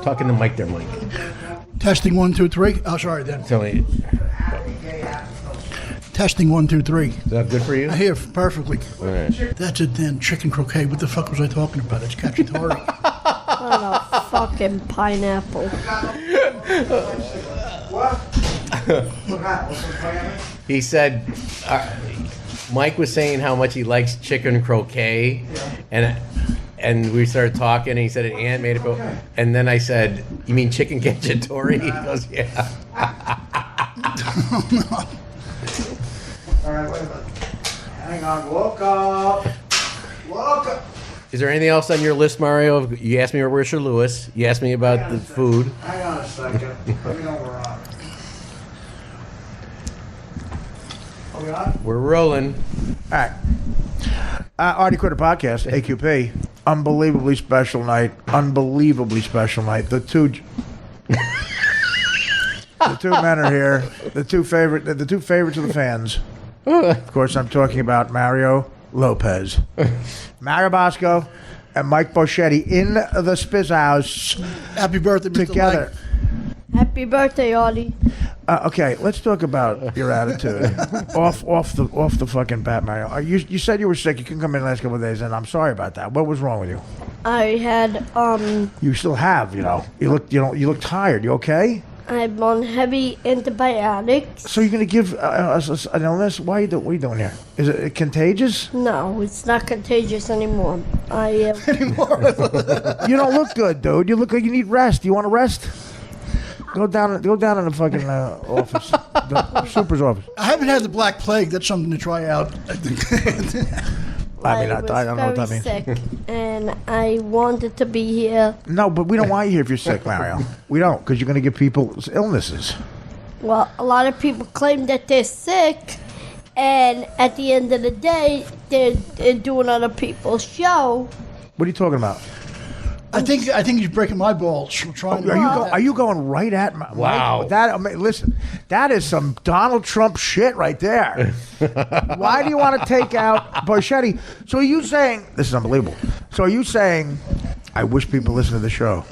Talking to Mike there, Mike. Testing 1, 2, 3. Oh, sorry, Dan. Tell me, Testing 1, 2, 3. is that good for you? I hear perfectly. All right. That's it, Dan. Chicken croquet. What the fuck was I talking about? It's cacciatore. What a fucking pineapple. He said, Mike was saying how much he likes chicken croquet, and we started talking, and he said, Aunt made it go, and then I said, you mean chicken cacciatore? He goes, yeah. All right, wait a minute. Hang on. Woke up. Is there anything else on your list, Mario? You asked me where Richard Lewis. You asked me about the food. Hang on a second. Let me know we're on. Are we on? We're rolling. All right. Artie Quitter Podcast, A.Q.P. Unbelievably special night. The two men are here. The two favorites of the fans. Of course, I'm talking about Mario Lopez, Mario Bosco, and Mike Bocchetti in the Spiz House. Happy birthday, Mr. Together. Mike. Happy birthday, Artie. Okay, let's talk about your attitude off the fucking bat, Mario. You said you were sick. You couldn't come in the last couple of days, and I'm sorry about that. What was wrong with you? I had, You still have, you look tired. You okay? I'm on heavy antibiotics. So you're gonna give us an illness? What are you doing here? Is it contagious? No, it's not contagious anymore. You don't look good, dude. You look like you need rest. You want to rest? Go down in the fucking office, the super's office. I haven't had the Black Plague. That's something to try out. I was don't know what that means. very sick, and I wanted to be here. No, but we don't want you here if you're sick, Mario. We don't, because you're going to give people illnesses. Well, a lot of people claim that they're sick, and at the end of the day, they're doing other people's show. What are you talking about? I think he's breaking my balls. Trying to Are you going right at my... Wow. Listen, that is some Donald Trump shit right there. Why do you want to take out Bocchetti? So are you saying... This is unbelievable. So are you saying... I wish people listen to the show.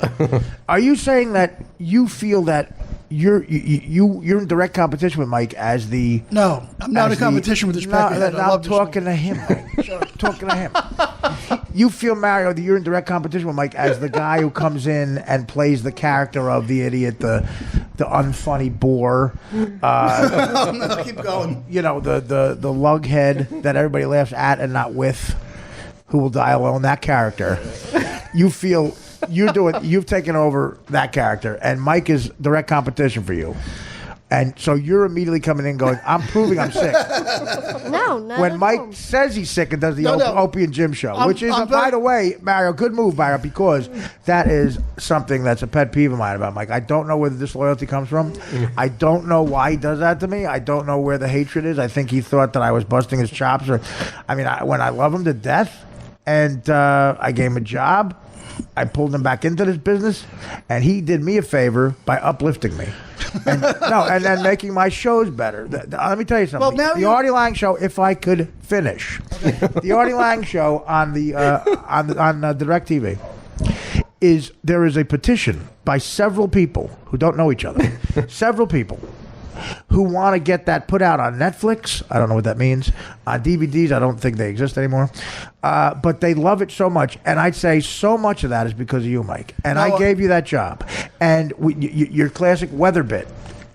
Are you saying that you feel that you're in direct competition with Mike as the... No, I'm not in competition with this crackhead. I'm talking to him, Mike. Talking to him. You feel, Mario, that you're in direct competition with Mike as the guy who comes in and plays the character of the idiot, the unfunny bore. No, keep going. You know, the lughead that everybody laughs at and not with, who will die alone, that character. You feel you've taken over that character, and Mike is direct competition for you. And so you're immediately coming in going, I'm proving I'm sick. No, not When at Mike all. says he's sick and does the No. Opie and Jim show, which is, I'm by very- the way, Mario, good move, Mario, because that is something that's a pet peeve of mine about Mike. I don't know where the disloyalty comes from. I don't know why he does that to me. I don't know where the hatred is. I think he thought that I was busting his chops. When I love him to death, and I gave him a job, I pulled him back into this business, and he did me a favor by uplifting me. And then making my shows better. Let me tell you something. Well, now the Artie Lang show, if I could finish, the Artie Lang show on the on DirecTV there is a petition by several people who don't know each other, several people who want to get that put out on Netflix. I don't know what that means. On DVDs, I don't think they exist anymore. But they love it so much. And I'd say so much of that is because of you, Mike. And I gave you that job. And your classic weather bit,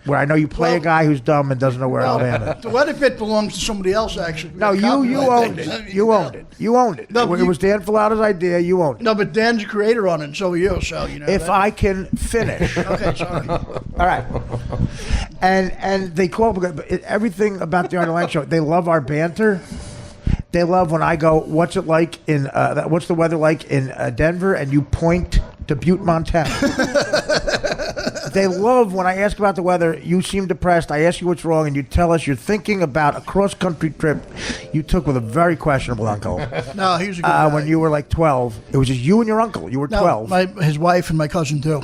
where I know you play a guy who's dumb and doesn't know where Alabama is. The weather bit belongs to somebody else, actually. No, you owned it. You owned it. You owned it. No, It was Dan Filato's idea. You owned it. No, but Dan's a creator on it, and so are you. So you know. If I can finish. Okay, sorry. All right. And they call everything about the Artie Lang show. They love our banter. They love when I go, what's it like in what's the weather like in Denver, and you point to Butte, Montana. They love when I ask about the weather. You seem depressed. I ask you what's wrong, and you tell us you're thinking about a cross-country trip you took with a very questionable uncle. No, he was a good guy. When you were like 12. It was just you and your uncle. You were 12. His wife and my cousin, too.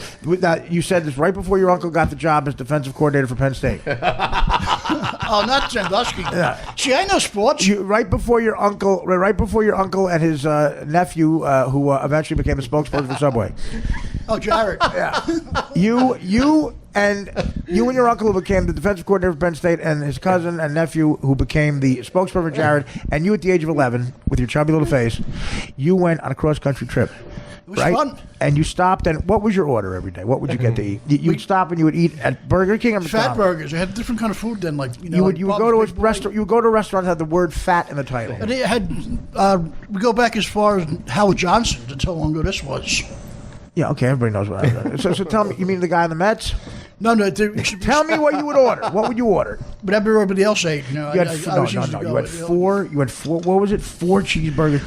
You said this right before your uncle got the job as defensive coordinator for Penn State. Oh, not Sandusky. Yeah. See, I know sports. Right before your uncle and his nephew, who eventually became a spokesperson for Subway. Oh, Jared. Yeah. You and your uncle who became the defensive coordinator of Penn State, and his cousin and nephew who became the spokesperson for Jared, and you at the age of 11 with your chubby little face, you went on a cross country trip. It was right? fun. And you stopped, and what was your order every day? What would you get to eat? You'd stop and you would eat at Burger King or McDonald's? Fat burgers. They had different kind of food then, like You would go to a restaurant. You would go to a restaurant that had the word "fat" in the title. And they had. We go back as far as Howard Johnson. That's how long ago this was. Yeah, okay, everybody knows what I was. So tell me, you mean the guy in the Mets? No. Tell me what you would order. What would you order? Whatever everybody else ate. You know, You had I was no. easy to You go, had four. You had four. What was it? 4 cheeseburgers,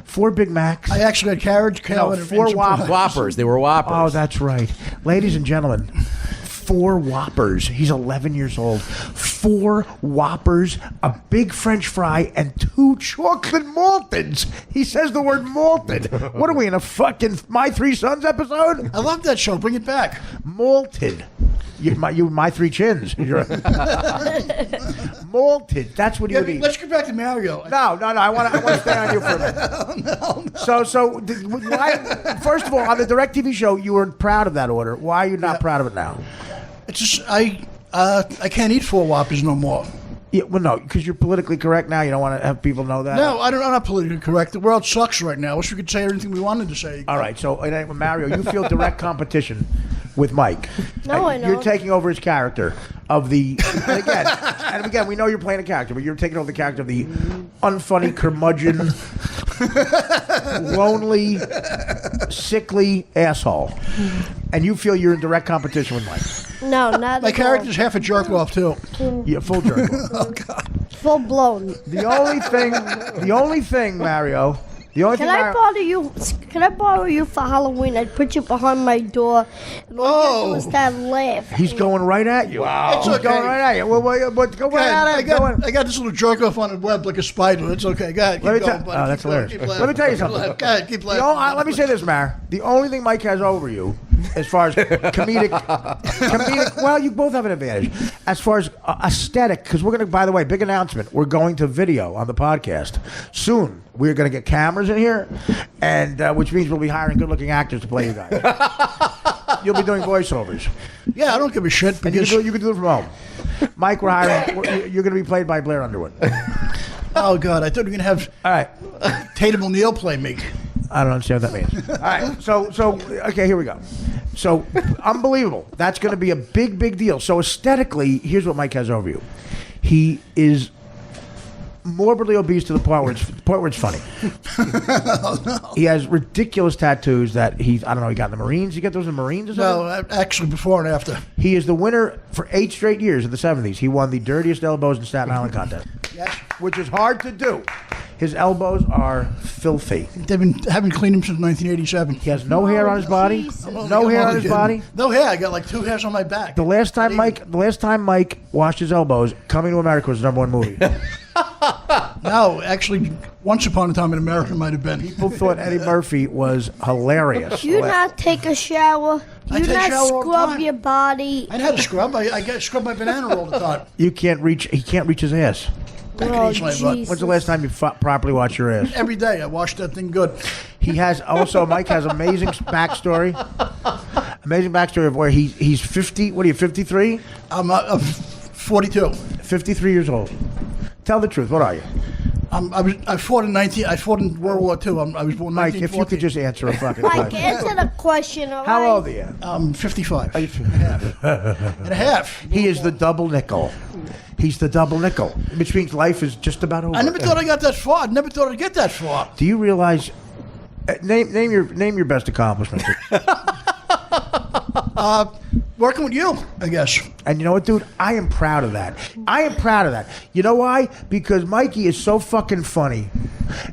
4 Big Macs. I actually had carrots, kale, and 4 some Whoppers. Whoppers. They were Whoppers. Oh, that's right, ladies and gentlemen. 4 Whoppers. He's 11 years old. 4 Whoppers, a big French fry, and 2 chocolate malteds. He says the word malted. What are we in a fucking My Three Sons episode? I love that show. Bring it back. Malted. You my 3 chins. Malted. That's what he would eat. Let's get back to Mario. No. I want to stay on you for a minute. No. Why? First of all, on the DirecTV show, you were proud of that order. Why are you not proud of it now? It's just I can't eat 4 Whoppers no more. Yeah, well, no, because you're politically correct now. You don't want to have people know that. No, I'm not politically correct. The world sucks right now. I wish we could say everything we wanted to say. All right, so Mario, you feel direct competition with Mike. No, I don't. You're taking over his character of the. And again, we know you're playing a character, but you're taking over the character of the unfunny, curmudgeon, lonely, sickly asshole, and you feel you're in direct competition with Mike. No, not My at character's half a jerk off too. Yeah, full jerk. Oh God. all. Full blown. The only thing, Mario. The only Can thing I borrow you? Can I borrow you for Halloween? I'd put you behind my door, and all you do is that laugh. He's going right at you. Wow. It's He's okay. going right at you. Well, but go right at him. I got this little jerk off on the web like a spider. It's okay. Go ahead. Let me Keep going, buddy. that's Keep going. hilarious. Keep laughing. Let me tell you Keep something. laughing. Go ahead. Keep laughing. Let me say this, Mar. The only thing Mike has over you, as far as comedic. Well, you both have an advantage. As far as aesthetic, because we're going to. By the way, big announcement. We're going to video on the podcast soon. We're going to get cameras in here, and which means we'll be hiring good-looking actors to play you guys. You'll be doing voiceovers. Yeah, I don't give a shit And you because. can do it from home. Mike, we're hiring. You're going to be played by Blair Underwood. Oh God, I thought we were gonna have All right. Tatum O'Neal play me. I don't understand what that means. All right. So okay, here we go. So unbelievable. That's going to be a big deal. So aesthetically, here's what Mike has over you. He is morbidly obese to the point where it's funny. Oh, no. He has ridiculous tattoos that he got in the Marines. You get those in the Marines or something? No, actually, before and after. He is the winner for 8 straight years in the 70s. He won the dirtiest elbows in Staten Island contest. Yes. Which is hard to do. His elbows are filthy. Haven't cleaned him since 1987. He has no hair on his body. Jesus. No hair on his body. No hair. I got like 2 hairs on my back. The last time Mike washed his elbows, Coming to America was the #1 movie. No, actually, Once Upon a Time in America might have been. People thought Eddie Murphy was hilarious. Do you not take a shower? Do I you take a not shower all the scrub time. your body? I had a scrub. I scrub my banana all the time. He can't reach his ass. I can Oh, eat my butt. Jesus. When's the last time you properly washed your ass? Every day I wash that thing good. He has also, Mike has amazing backstory. Amazing backstory of where he's 50. What are you, 53? I'm 42. 53 years old. Tell the truth. What are you? I fought in World War II. I was born in Mike, if you 1914. could just answer a fucking Mike, question. answer the question, all right? How old are you? I'm 55. And a half. He is the double nickel. He's the double nickel, which means life is just about over. I never thought I got that far. I never thought I'd get that far. Do you realize? Name your best accomplishment. Working with you, I guess. And you know what, dude? I am proud of that. You know why? Because Mikey is so fucking funny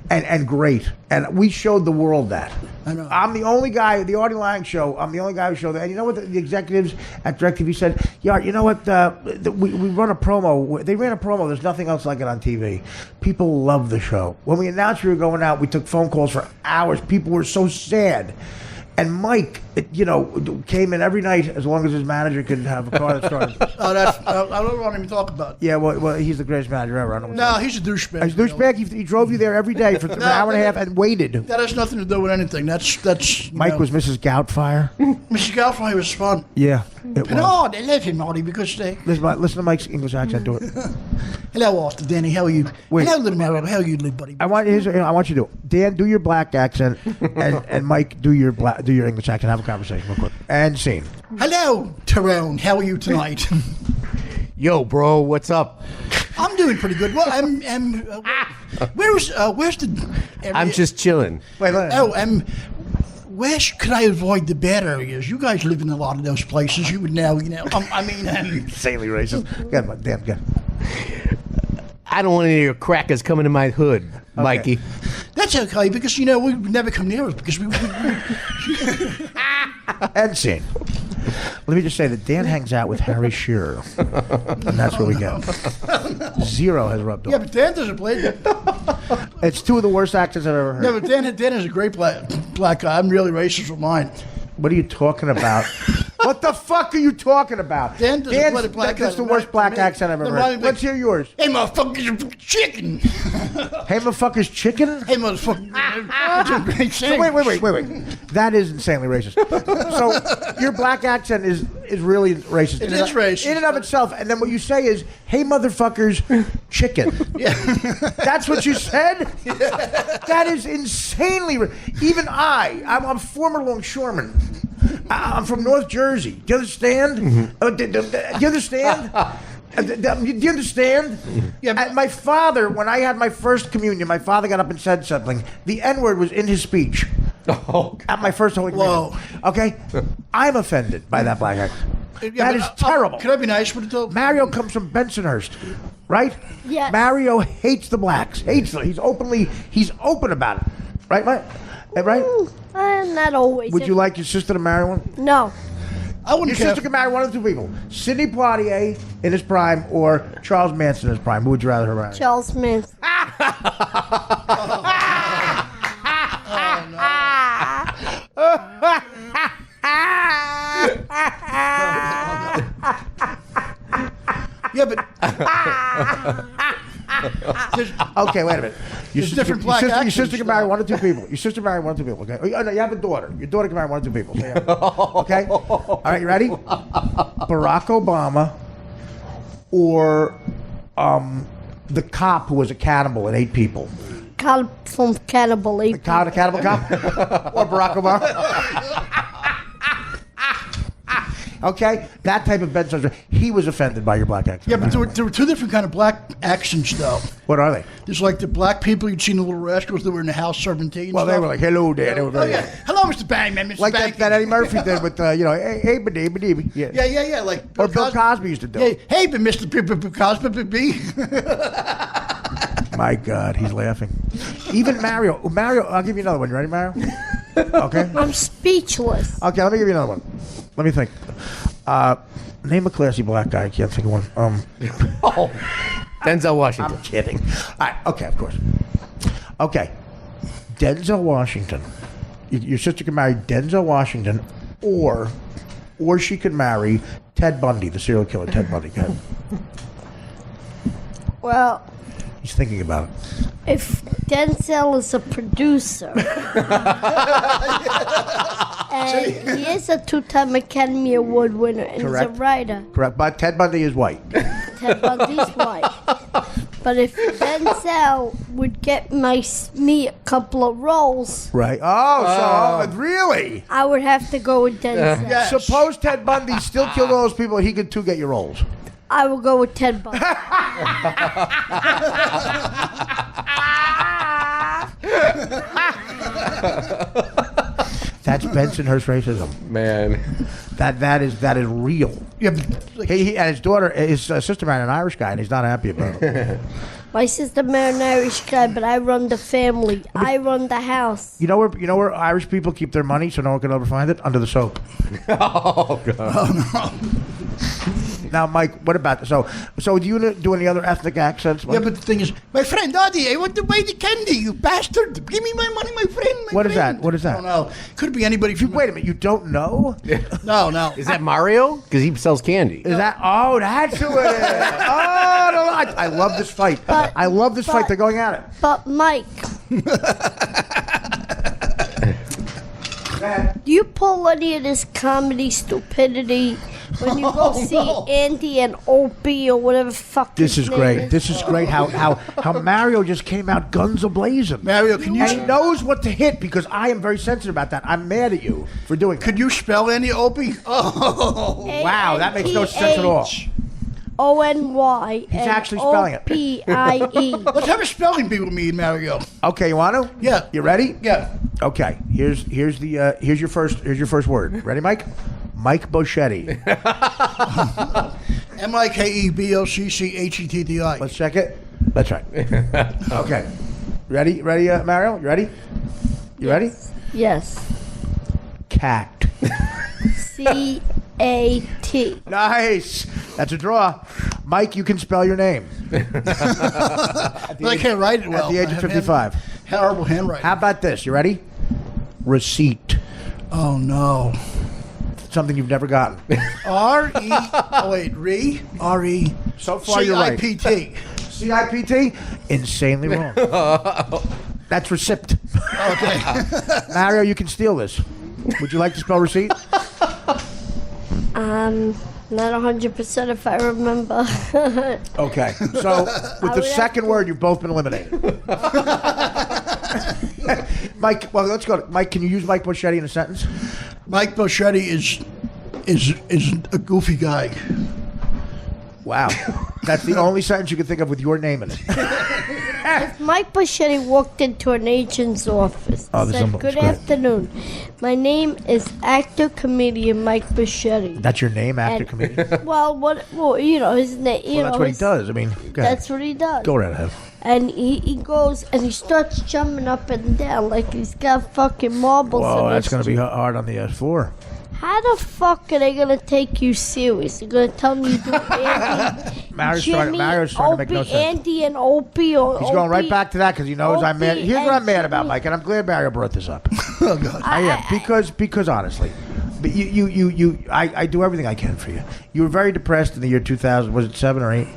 and great. And we showed the world that. I know. I'm the only guy, the Artie Lang show, I'm the only guy who showed that. And you know what the executives at DirecTV said? Yeah, you know what? We run a promo. They ran a promo. There's nothing else like it on TV. People love the show. When we announced we were going out, we took phone calls for hours. People were so sad. And Mike, came in every night as long as his manager could have a car that started. Oh, I don't want to even talk about it. Yeah, well, he's the greatest manager ever. I don't know. No, he's a douchebag. He's a douchebag. He drove you there every day for an hour and a half and waited. That has nothing to do with anything. That's Mike was Mrs. Goutfire. Mr. Galfrey was fun. Yeah, it was. No, they love him, Artie, because they. Listen to Mike's English accent. Do it. Hello, Austin, Danny. How are you? Wait. Hello, little Mary. How are you, little buddy? I want you to do it. Dan, do your black accent, and Mike, do your English accent. Have a conversation real quick. And scene. Hello, Tyrone. How are you tonight? Yo, bro, what's up? I'm doing pretty good. Well, where's the? I'm just chilling. Wait. Could I avoid the bad areas? You guys live in a lot of those places. You would know. Insanely racist. Go ahead, Dan. Go ahead. I don't want any of your crackers coming in my hood, Mikey. That's okay because we would never come near us because we. End scene. Let me just say that Dan hangs out with Harry Shearer, and that's where we go. Zero has rubbed off. Yeah, but Dan doesn't play that. It's two of the worst accents I've ever heard. Yeah, but Dan is a great black guy. I'm really racist with mine. What are you talking about? What the fuck are you talking about? Dan doesn't play the black That's the guy. worst black accent I've ever heard. Let's hear yours. Hey, motherfuckers, chicken. Hey, motherfuckers, chicken? Hey, motherfucker. It's a great So thing. wait. That is insanely racist. So your black accent is really racist. It is racist. In and of itself. And then what you say is, hey, motherfuckers, chicken. Yeah. That's what you said? Yeah. That is insanely even I'm former longshoreman. I'm from North Jersey. Do you understand? Mm-hmm. Do you understand? Do you understand? Yeah. My father, when I had my first communion, my father got up and said something. The N-word was in his speech. Oh, At my first Holy Communion. Whoa. Okay? I'm offended by that black accent. That is terrible. Can I be nice with it, though? Mario comes from Bensonhurst, right? Yes. Mario hates the blacks. Hates them. He's open about it. Right, Mike? Right? Not always. Would you like your sister to marry one? No. I wouldn't Your care. sister could marry one of the two people. Sidney Poitier in his prime or Charles Manson in his prime. Who would you rather her marry? Charles Manson. Yeah, but Okay, wait a minute. There's different black your accents, sister can marry though. one of two people. Your sister can marry one of two people, okay? Oh, no, you have a daughter. Your daughter can marry one of two people. So okay? All right, you ready? Barack Obama or the cop who was a cannibal and ate people. Cop from Cannibal. The cannibal cop? Or Barack Obama? Okay? That type of Ben Spencer. He was offended by your black accent. yeah, but there were two different kind of black accents, though. What are they? There's like the black people you'd seen in the Little Rascals that were in the house serving tea and Well, stuff. they were like, hello there. They were Oh, very yeah. Hello, Mr. Bangman, Mr. like Bangman. that Eddie Murphy did with, hey, badee. Yeah. Yeah, like Or Bill Cosby used to do. Yeah, hey, but Mr. Cosby, B. My God, he's laughing. Even Mario, I'll give you another one. You ready, Mario? Okay. I'm speechless. Okay, let me give you another one. Let me think. Name a classy black guy. I can't think of one. oh. Denzel Washington. I'm kidding. All right, okay, of course. Okay. Denzel Washington. Your sister can marry Denzel Washington, or she could marry Ted Bundy, the serial killer. Ted Bundy. Go ahead. Well, He's thinking about it. if Denzel is a producer, and he is a two-time Academy Award winner, and Correct. he's a writer, Correct. But Ted Bundy is white. Ted Bundy's white. But if Denzel would get me a couple of roles, Right. Oh, so really? I would have to go with Denzel. Yes. Suppose Ted Bundy still killed all those people, he could too get your roles. I will go with Ted Bundy. That's Bensonhurst racism. Man. That is real. Yeah, but like, He and his daughter, his sister married an Irish guy, and he's not happy about it. My sister married an Irish guy, but I run the family. I run the house. You know where Irish people keep their money so no one can ever find it? Under the soap. Oh, God. Now, Mike, what about so do you do any other ethnic accents? Mike? Yeah, but the thing is, my friend Artie, I want to buy the candy, you bastard. Give me my money, my friend. What is that? What is that? I don't know. Could be anybody from... Wait a minute, you don't know? No. Is that Mario? Because he sells candy. Is that? Oh, that's who it is. Oh, no, I love this fight. I love this fight. They're going at it. But Mike, do you pull any of this comedy stupidity when you go see Andy and Opie or whatever fuck This his is name great. This is great. How Mario just came out guns a-blazing. Mario, can you... And he knows what to hit because I am very sensitive about that. I'm mad at you for doing that. Could you spell any Opie? Oh. Wow, that makes no sense at all. Ony. He's actually spelling it. Opie. Let's have a spelling bee with me and Mario. Okay, you want to? Yeah. You ready? Yeah. Okay. Here's your first word. Ready, Mike? Mike Bocchetti. MikeBocchetti. Let's check it. That's right. Okay. Ready, Mario? You ready? You ready? Yes. Cat. C-A-T. Nice. That's a draw. Mike, you can spell your name. But I can't write it well. At the age of 55. Horrible handwriting. How about this? You ready? Receipt. Oh, no. Something you've never gotten. R-E... Oh, wait. R-E... So far, you're right. C-I-P-T. C-I-P-T? Insanely wrong. That's receipt. Okay. Mario, you can steal this. Would you like to spell receipt? Not 100% if I remember. Okay. So, with the second word, you've both been eliminated. Mike, well, let's go. Mike, can you use Mike Bocchetti in a sentence? Mike Bocchetti is a goofy guy. Wow. That's the only sentence you can think of with your name in it. If Mike Bocchetti walked into an agent's office and said, "Good afternoon, my name is actor-comedian Mike Bocchetti." That's your name, actor-comedian? Well, you know, his name. Well, that's what he does. I mean, go ahead. That's what he does. Go right ahead. And he goes and he starts jumping up and down like he's got fucking marbles. Whoa, in that's his going to be hard on the floor. How the fuck are they gonna take you serious? They're gonna tell me you do Andy, Mario's trying to make no sense. Andy and Opie, or he's going right back to that because he knows I'm mad. Opie Here's what I'm mad about, Jimmy. Mike, and I'm glad Mario brought this up. Oh, God. I am because honestly, but I do everything I can for you. You were very depressed in the year 2000. Was it 7 or 8?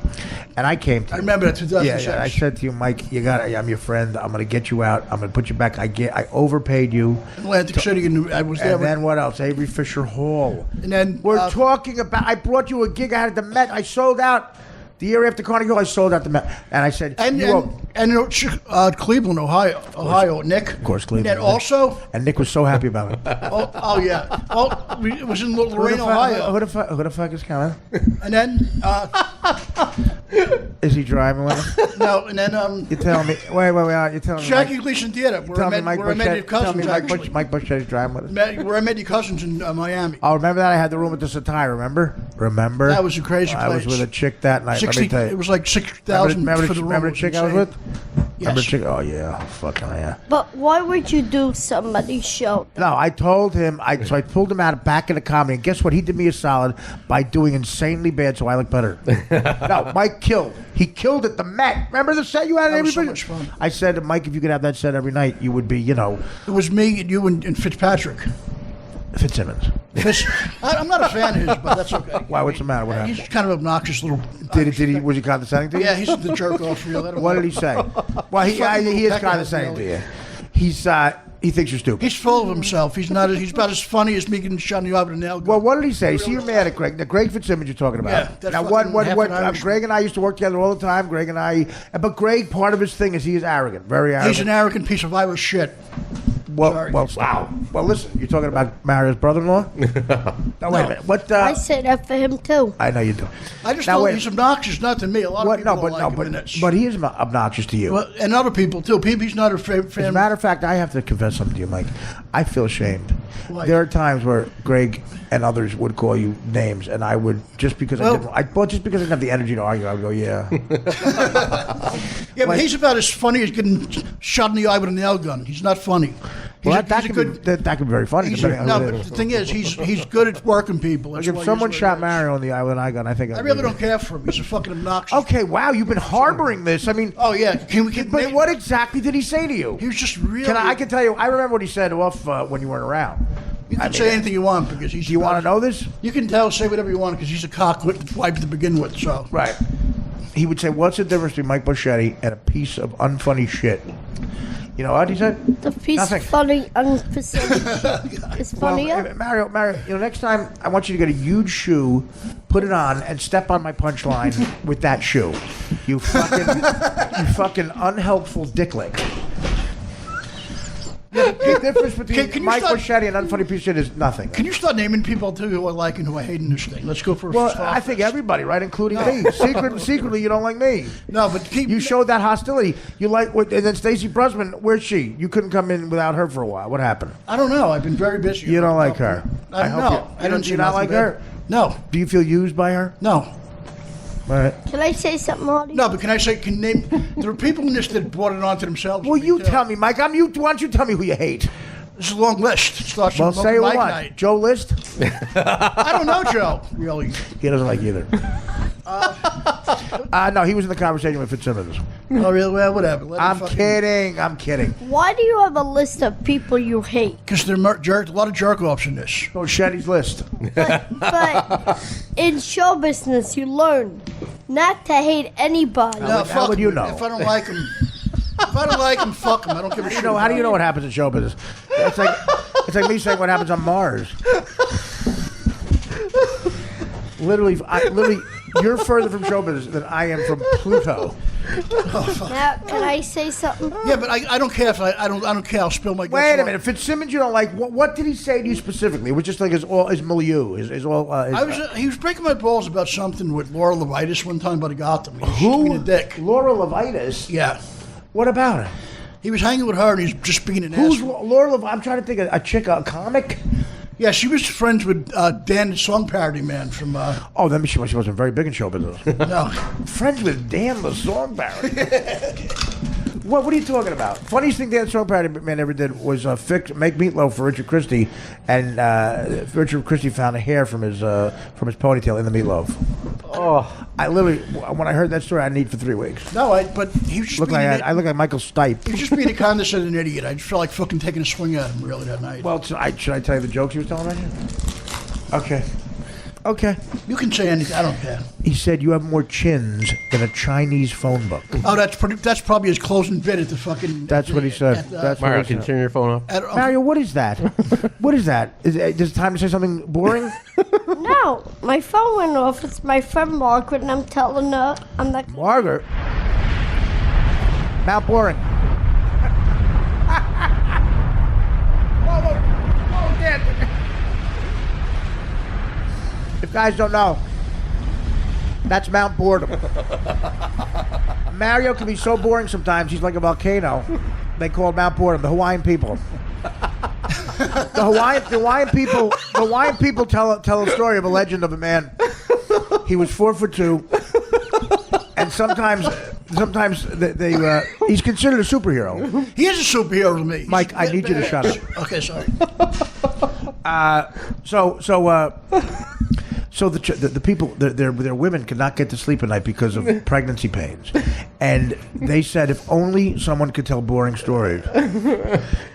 And I came to you. I remember that 2006. Yeah. I said to you, Mike, I'm your friend. I'm going to get you out. I'm going to put you back. I overpaid you. Atlantic City. I was there. And then what else? Avery Fisher Hall. And then we're talking about. I brought you a gig. I had at the Met. I sold out. The year after Carnegie Hall, I sold out the Met. And I said, Cleveland, Ohio, Nick. Of course, Cleveland. And also. And Nick was so happy about it. Oh yeah. Well, it was in Lorain, Ohio. Who the fuck is coming? And then. Is he driving with us? No, and then. You're telling me. Wait. You're telling me. Jackie Gleason Theater. Where I met your cousins. Mike Bochetti's driving with us. Where I met your cousins in Miami. Oh, remember that? I had the room at the Satai. Remember? That was a crazy place. I was with a chick that night. 60, let me tell you. It was like 6,000 for the room. Remember the chick I was with? Yes. Remember the chick? Oh yeah, fucking yeah. But why would you do somebody's show? No, I told him. So I pulled him out back in the comedy, and guess what? He did me a solid by doing insanely bad, so I look better. No, Mike killed. He killed at the Met. Remember the set you had? That was so much fun. I said to Mike, if you could have that set every night, you would be, It was me and you and Fitzpatrick. Fitzsimmons. I'm not a fan of his, but that's okay. Why? What's the matter? What happened? He's kind of obnoxious little. Did he? Was he condescending to you? Yeah, he's the jerk off. What did he say? Well, he is condescending to you. He thinks you're stupid. He's full of himself. He's not. He's about as funny as me getting shot in the eye with a nail gun. Well, what did he say? See, you're mad at Greg. Now, Greg Fitzsimmons you're talking about. Yeah. Now, Greg and I used to work together all the time. But Greg, part of his thing is he is arrogant, very arrogant. He's an arrogant piece of Irish shit. Wow. Well, listen, you're talking about Mario's brother-in-law? No, wait a minute. What? I say that for him too. I know you do. I just thought he's obnoxious, not to me. A lot of people don't like him. But he is obnoxious to you. Well, and other people too. He's not a fan. As a matter of fact, I have to confess something to you, Mike. I feel ashamed. Why? There are times where Greg and others would call you names, and I would just because I didn't have the energy to argue. I would go, yeah. Yeah, but he's about as funny as getting shot in the eye with a nail gun. He's not funny. Well, that could be very funny. No, but the thing is, he's good at working people. Like if someone shot Mario on the island I got, I think I really don't care for him. He's a fucking obnoxious. Okay, wow, you've been harboring this. I mean, oh yeah, but what exactly did he say to you? He was just really. I can tell you. I remember what he said off when you weren't around. You can say anything you want because he's. Do you want to know this? You can say whatever you want because he's a cockwit wipe to begin with. So right. He would say, "What's the difference between Mike Bocchetti and a piece of unfunny shit?" You know what he said? The piece of funny, unfunny is funnier. Well, Mario, next time I want you to get a huge shoe, put it on, and step on my punchline with that shoe. You fucking unhelpful dicklick. The difference between Mike Bocchetti and unfunny piece of shit is nothing. Can you start naming people too who I like and who I hate in this thing? Let's go for. Well, I think everybody, right, including me. Secretly, you don't like me. No, but you showed that hostility. You like, and then Stacey Brusman. Where's she? You couldn't come in without her for a while. What happened? I don't know. I've been very busy. You don't like her. I don't. Do you not like her? No. Do you feel used by her? No. All right. Can I say something, Artie? No, but can I say? There are people in this that brought it onto themselves. Well, you tell me, Mike. Why don't you tell me who you hate? It's a long list. It starts well, say what? Night. Joe List? I don't know Joe, really. He doesn't like either. No, he was in the conversation with Fitzsimmons. Oh, really? Well, whatever. I'm kidding. Why do you have a list of people you hate? Because there are a lot of jerk-offs in this. Oh, Shetty's list. But in show business, you learn not to hate anybody. No, how would you know? If I don't like him... If I don't like him, fuck him. I don't give a shit. How do you know what happens in show business? It's like me saying what happens on Mars. Literally, you're further from show business than I am from Pluto. Now, can I say something? Yeah, but I don't care if I don't care. I'll spill my. Wait a minute, Fitzsimmons, you don't like. What did he say to you specifically? It was just like his milieu. He was breaking my balls about something with Laura Levitas one time, but I got them. Who? Being a dick. Laura Levitas. Yeah. What about her? He was hanging with her, and he's just being an Who's asshole. Laura Levitas? I'm trying to think of a chick, a comic. Yeah, she was friends with Dan, the song parody man from. Then she wasn't very big in show business. No. Friends with Dan, the song parody. What are you talking about? Funniest thing Dan the song parody man ever did was make meatloaf for Richard Christie, and Richard Christie found a hair from his ponytail in the meatloaf. Oh, I literally, when I heard that story, I need for 3 weeks. No, but he was just I look like Michael Stipe. He was just being a condescending idiot. I just felt like fucking taking a swing at him really that night. Well, should I tell you the jokes he was telling right here? Okay. You can say anything. I don't care. He said you have more chins than a Chinese phone book. Oh, that's probably his closing bit at the fucking. That's what he said. Mario, can you turn your phone off? Mario, what is that? What is that? Is it time to say something boring? No, my phone went off. It's my friend Margaret, and I'm telling her I'm not. Margaret? Mount Boring. Whoa, Dad. If guys don't know, that's Mount Boredom. Mario can be so boring sometimes, he's like a volcano. They call it Mount Boredom, the Hawaiian people. The Hawaiian people tell a story of a legend of a man. He was 4'2", and sometimes he's considered a superhero. He is a superhero to me. Mike, I need you to shut up. Okay, sorry. So the people, their women could not get to sleep at night because of pregnancy pains, and they said if only someone could tell boring stories,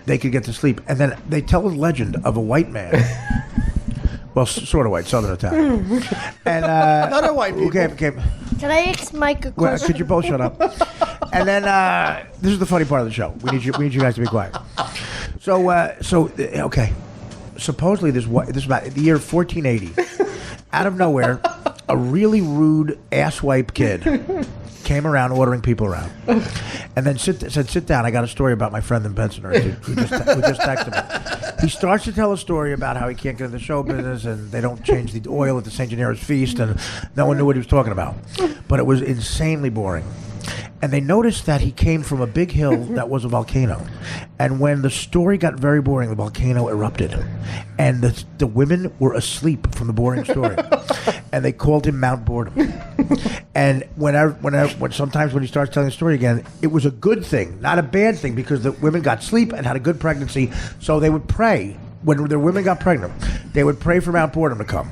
they could get to sleep. And then they tell a legend of a white man, well, sort of white, Southern Italian, and not a white people. Okay. Can I ask Mike a question? Could you both shut up? And then this is the funny part of the show. We need you guys to be quiet. So okay. Supposedly this is about the year 1480. Out of nowhere, a really rude asswipe kid came around ordering people around, and then said, "Sit down. I got a story about my friend in Pensioners who just texted me." He starts to tell a story about how he can't get in the show business, and they don't change the oil at the St. Janero's feast, and no one knew what he was talking about. But it was insanely boring. And they noticed that he came from a big hill that was a volcano. And when the story got very boring, the volcano erupted. And the women were asleep from the boring story. And they called him Mount Boredom. And when sometimes when he starts telling the story again, it was a good thing, not a bad thing, because the women got sleep and had a good pregnancy. So they would pray. When their women got pregnant, they would pray for Mount Boredom to come,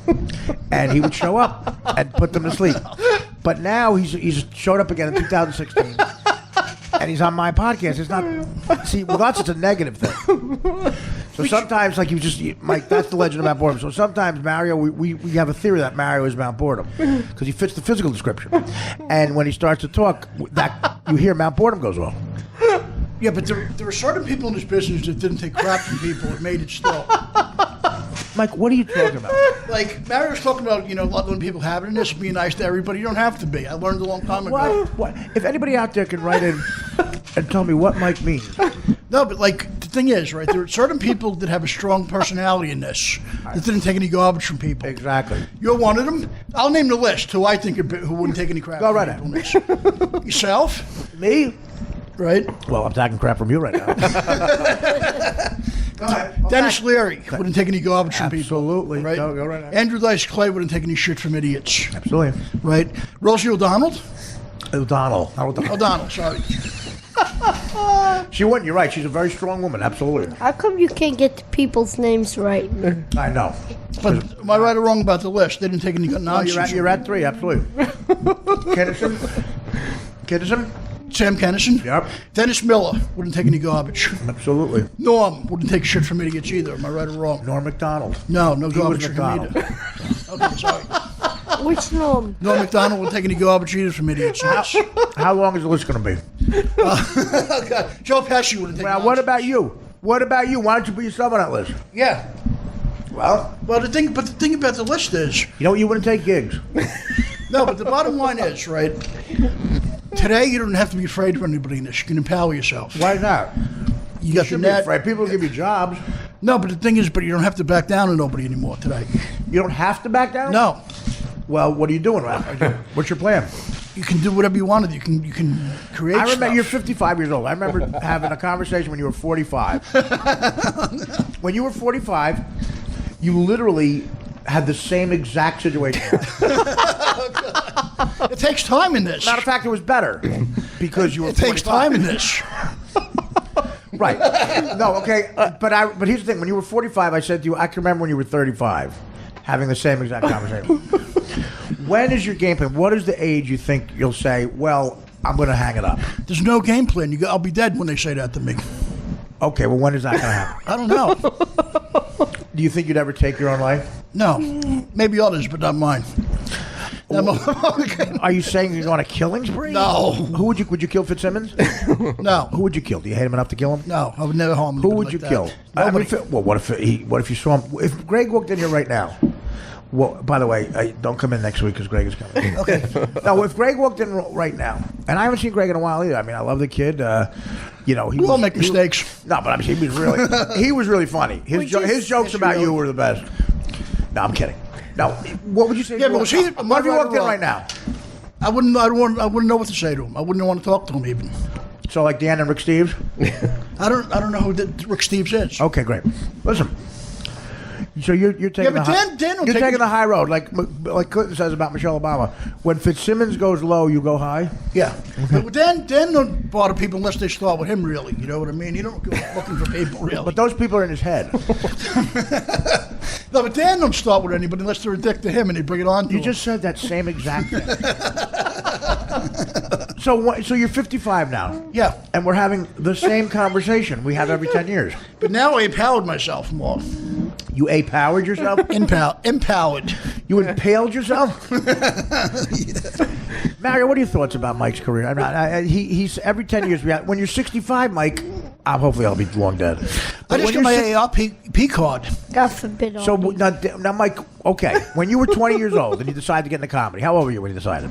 and he would show up and put them to sleep. But now he's showed up again in 2016, and he's on my podcast. It's not with us it's a negative thing. So sometimes, like Mike, that's the legend of Mount Boredom. So sometimes Mario, we have a theory that Mario is Mount Boredom because he fits the physical description, and when he starts to talk, that you hear Mount Boredom goes well. Yeah, but there are certain people in this business that didn't take crap from people and made it still. Mike, what are you talking about? Like, Mario's talking about, letting people have it in this, being nice to everybody. You don't have to be. I learned a long time ago. What? If anybody out there can write in and tell me what Mike means. No, but, the thing is, right, there are certain people that have a strong personality in this that didn't take any garbage from people. Exactly. You're one of them. I'll name the list who I think who wouldn't take any crap Go from right people in this. Yourself. Me? Right? Well, I'm taking crap from you right now. Go ahead. Dennis Leary wouldn't take any garbage from people. Absolutely. Right? Go right ahead. Andrew Dice Clay wouldn't take any shit from idiots. Absolutely. Right? Rosie O'Donnell? O'Donnell, sorry. She wouldn't. You're right. She's a very strong woman. Absolutely. How come you can't get the people's names right? I know. But am I right or wrong about the list? They didn't take any nonsense. You're at 3. Absolutely. Kennison? Sam Kennison? Yep. Dennis Miller wouldn't take any garbage. Absolutely. Norm wouldn't take shit from idiots either. Am I right or wrong? Norm MacDonald. No garbage was from him either. Okay, sorry. Which Norm? Norm MacDonald wouldn't take any garbage either from idiots. How long is the list going to be? God. Joe Pesci wouldn't take Now, what about you? Why don't you put yourself on that list? Yeah. Well, the thing about the list is... You know what? You wouldn't take gigs. No, but the bottom line is, right, today you don't have to be afraid of anybody in this. You can empower yourself. Why not? You got the should be net. afraid. People will give you jobs. No, but the thing is, you don't have to back down on nobody anymore today. You don't have to back down? No. Well, what are you doing? What's your plan? You can do whatever you want to. You can create I remember stuff. you're 55 years old. I remember having a conversation when you were 45. When you were 45, you literally had the same exact situation. It takes time in this. Matter of fact, it was better because you were 45. It takes time in this. Right. No, okay. But here's the thing. When you were 45, I said to you, I can remember when you were 35, having the same exact conversation. When is your game plan? What is the age you think you'll say, well, I'm going to hang it up? There's no game plan. I'll be dead when they say that to me. Okay, well, when is that going to happen? I don't know. Do you think you'd ever take your own life? No. Maybe others, but not mine. Are you saying you're on a killing spree? No. Who would you kill Fitzsimmons? No. Who would you kill? Do you hate him enough to kill him? No, I would never harm him. Who would you kill? Well, what if you saw him? If Greg walked in here right now? Well, by the way, don't come in next week because Greg is coming. Okay. Now, if Greg walked in right now, and I haven't seen Greg in a while either. I mean, I love the kid. We all make mistakes. No, but he was really funny. His jokes about you were the best. No, I'm kidding. No, what would you say? Yeah, but what if he walked in right now? I wouldn't know what to say to him. I wouldn't want to talk to him even. So like Dan and Rick Steves? I don't know who Rick Steves is. Okay, great. Listen. So you're taking the high road, like Clinton says about Michelle Obama. When Fitzsimmons goes low, you go high. Yeah, okay. But Dan don't bother people unless they start with him. Really, you know what I mean? You don't go looking for people really. But those people are in his head. No, but Dan don't start with anybody unless they're a dick to him and they bring it on to him. You just said that same exact thing. So you're 55 now. Yeah. And we're having the same conversation we have every 10 years. But now I empowered myself more. You A-powered yourself? Empowered. You impaled yourself? Mario, what are your thoughts about Mike's career? He's every 10 years. When you're 65, Mike, hopefully I'll be long dead. I just got my A.P. card. God forbid. So now, Mike, okay, when you were 20 years old and you decided to get into comedy, how old were you when you decided?